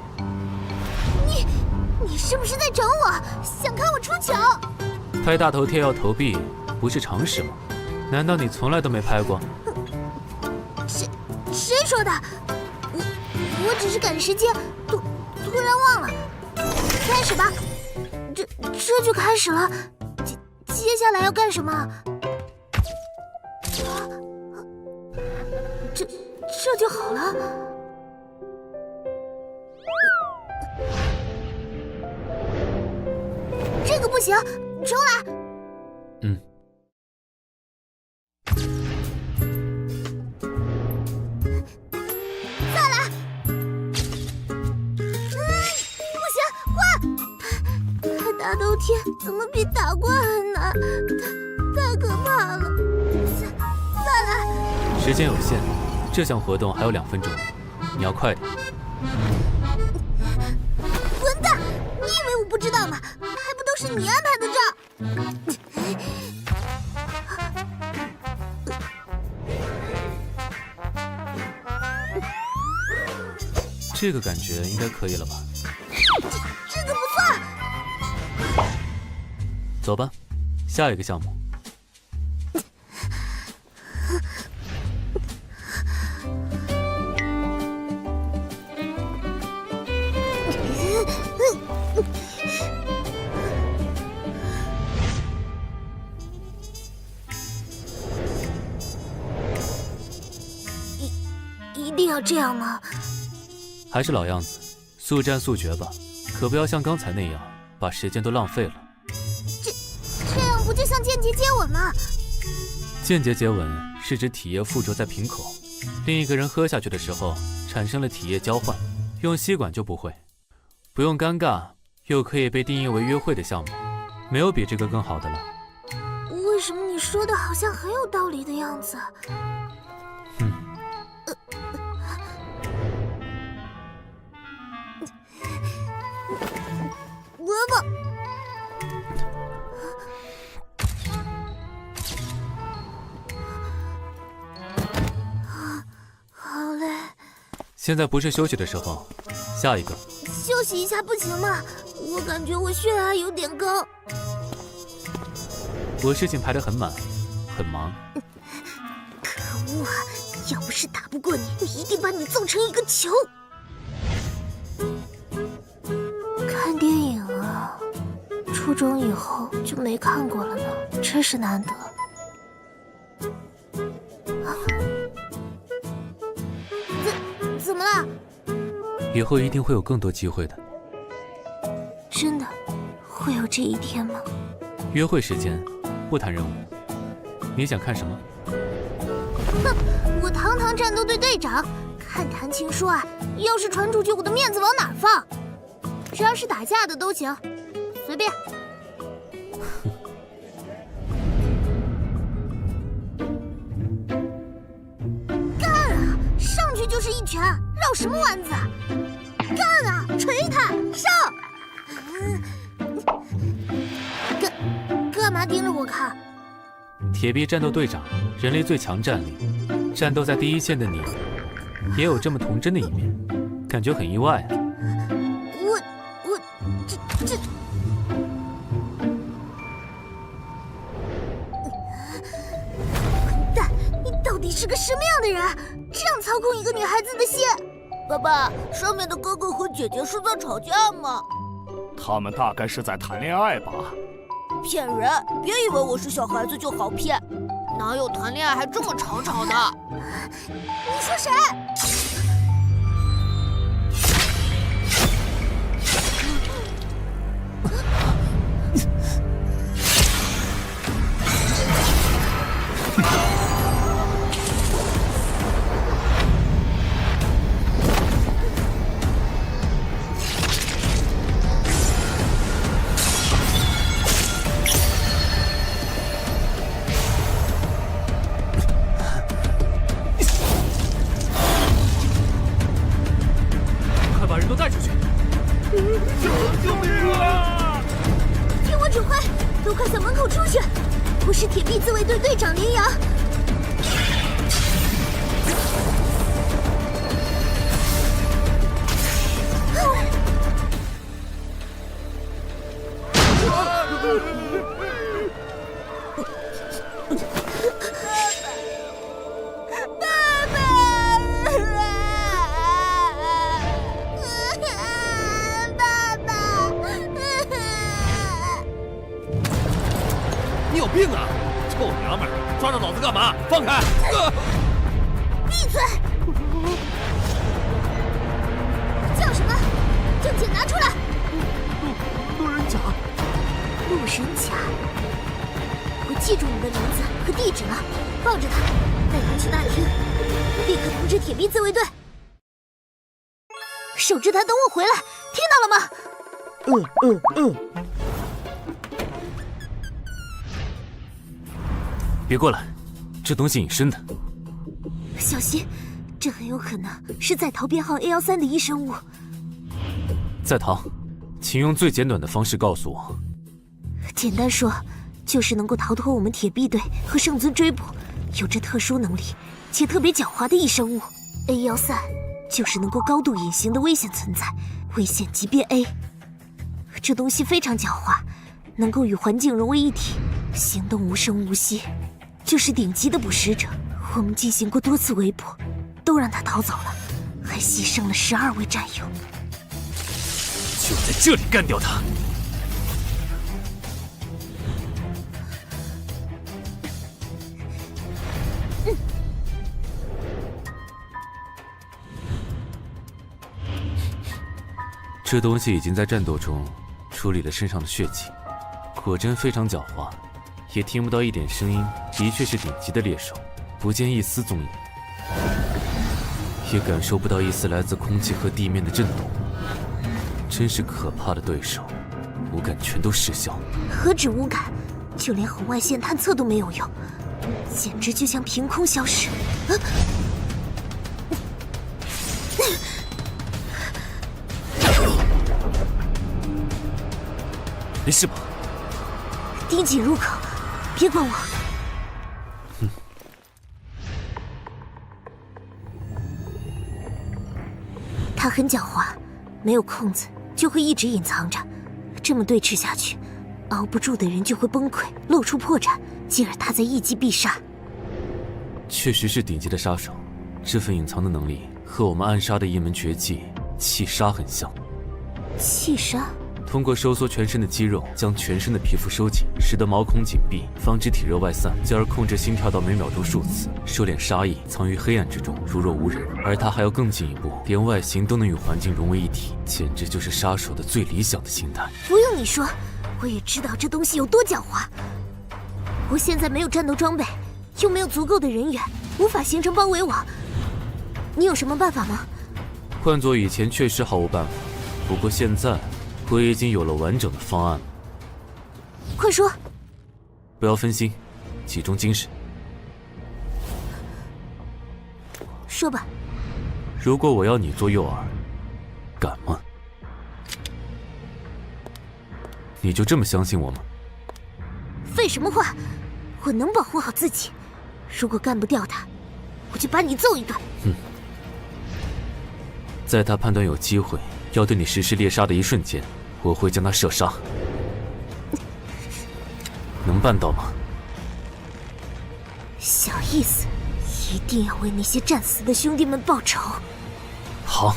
你是不是在整我？想看我出糗？拍大头贴要投币，不是常识吗？难道你从来都没拍过？谁说的？我只是赶时间，突然忘了。开始吧，这就开始了。接下来要干什么？这就好了。这个不行，重来。嗯。再来。不行，换。拍大头贴怎么比打怪还难？太可怕了。再来。时间有限，这项活动还有2分钟，你要快点。混蛋！你以为我不知道吗？还不都是你安排的账？这个感觉应该可以了吧？这个不算。走吧，下一个项目。这样吗？还是老样子，速战速决吧，可不要像刚才那样把时间都浪费了。这样不就像间接接吻吗？间接接吻是指体液附着在瓶口，另一个人喝下去的时候产生了体液交换，用吸管就不会。不用尴尬，又可以被定义为约会的项目，没有比这个更好的了。为什么你说的好像很有道理的样子？伯伯，好累。现在不是休息的时候，下一个。休息一下不行吗？我感觉我血压有点高。我事情排得很满，很忙。可恶啊！要不是打不过你，我一定把你揍成一个球。看电影啊，初中以后就没看过了呢，真是难得。怎么了？以后一定会有更多机会的。真的会有这一天吗？约会时间，不谈任务。你想看什么？哼，我堂堂战斗队队长，看谈情说爱，要是传出去，我的面子往哪放？只要是打架的都行，随便。干啊！上去就是一拳，绕什么弯子？干啊！捶他！上！干嘛盯着我看？铁臂战斗队长，人类最强战力，战斗在第一线的你，也有这么童真的一面，感觉很意外啊。这……混蛋！你到底是个什么样的人？这样操控一个女孩子的心？爸爸，上面的哥哥和姐姐是在吵架吗？他们大概是在谈恋爱吧。骗人！别以为我是小孩子就好骗，哪有谈恋爱还这么吵吵的？你说谁？救命啊！听我指挥，都快向门口出去！我是铁臂自卫队队长林阳。病啊！臭娘们儿，抓着老子干嘛？放开！闭嘴！叫什么？证件拿出来！路人甲。路人甲，我记住你的名字和地址了，抱着他，带他去大厅，立刻通知铁臂自卫队。守着他，等我回来，听到了吗？别过来，这东西隐身的。小心，这很有可能是在逃编号 A13的异生物。在逃，请用最简短的方式告诉我。简单说，就是能够逃脱我们铁臂队和圣尊追捕，有着特殊能力且特别狡猾的异生物。A13就是能够高度隐形的危险存在，危险级别 A。这东西非常狡猾，能够与环境融为一体，行动无声无息。就是顶级的捕食者，我们进行过多次围捕，都让他逃走了，还牺牲了12位战友。就在这里干掉他！这东西已经在战斗中处理了身上的血迹，果真非常狡猾，也听不到一点声音，的确是顶级的猎手，不见一丝踪影，也感受不到一丝来自空气和地面的震动，真是可怕的对手，五感全都失效。何止五感，就连红外线探测都没有用，简直就像凭空消失。没事吧？低级入口，别管我。他很狡猾，没有空子就会一直隐藏着，这么对峙下去，熬不住的人就会崩溃，露出破绽，继而他再一击必杀。确实是顶级的杀手，这份隐藏的能力和我们暗杀的一门绝技气杀很像。气杀？通过收缩全身的肌肉，将全身的皮肤收紧，使得毛孔紧闭，防止体热外散，进而控制心跳到每秒钟数次，收敛杀意，藏于黑暗之中，如若无人。而他还要更进一步，连外形都能与环境融为一体，简直就是杀手的最理想的心态。不用你说，我也知道这东西有多狡猾。我现在没有战斗装备，又没有足够的人员，无法形成包围网。你有什么办法吗？换做以前确实毫无办法，不过现在我已经有了完整的方案了。快说！不要分心，集中精神。说吧。如果我要你做诱饵，敢吗？你就这么相信我吗？废什么话！我能保护好自己。如果干不掉他，我就把你揍一顿。在他判断有机会要对你实施猎杀的一瞬间，我会将他射杀。能办到吗？小意思，一定要为那些战死的兄弟们报仇。好。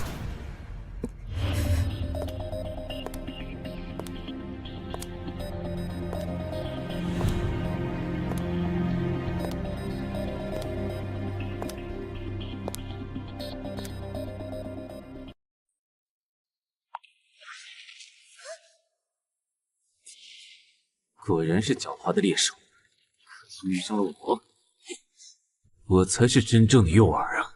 果然是狡猾的猎手，可惜遇上了我，我才是真正的诱饵啊！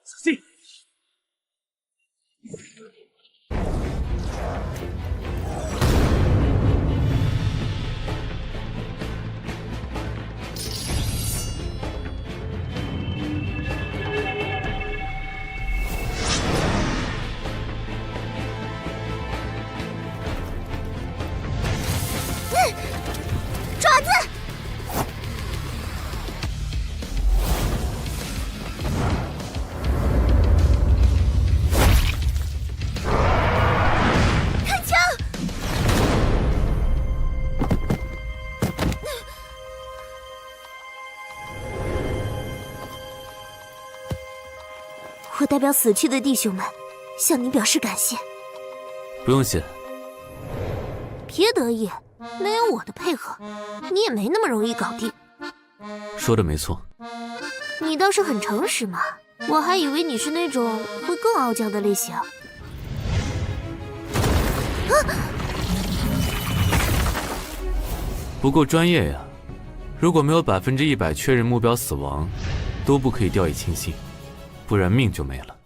仔细。爪子！开枪！我代表死去的弟兄们，向你表示感谢。不用谢。别得意。没有我的配合，你也没那么容易搞定。说的没错。你倒是很诚实嘛，我还以为你是那种会更傲娇的类型。不够专业呀！如果没有100%确认目标死亡，都不可以掉以轻心，不然命就没了。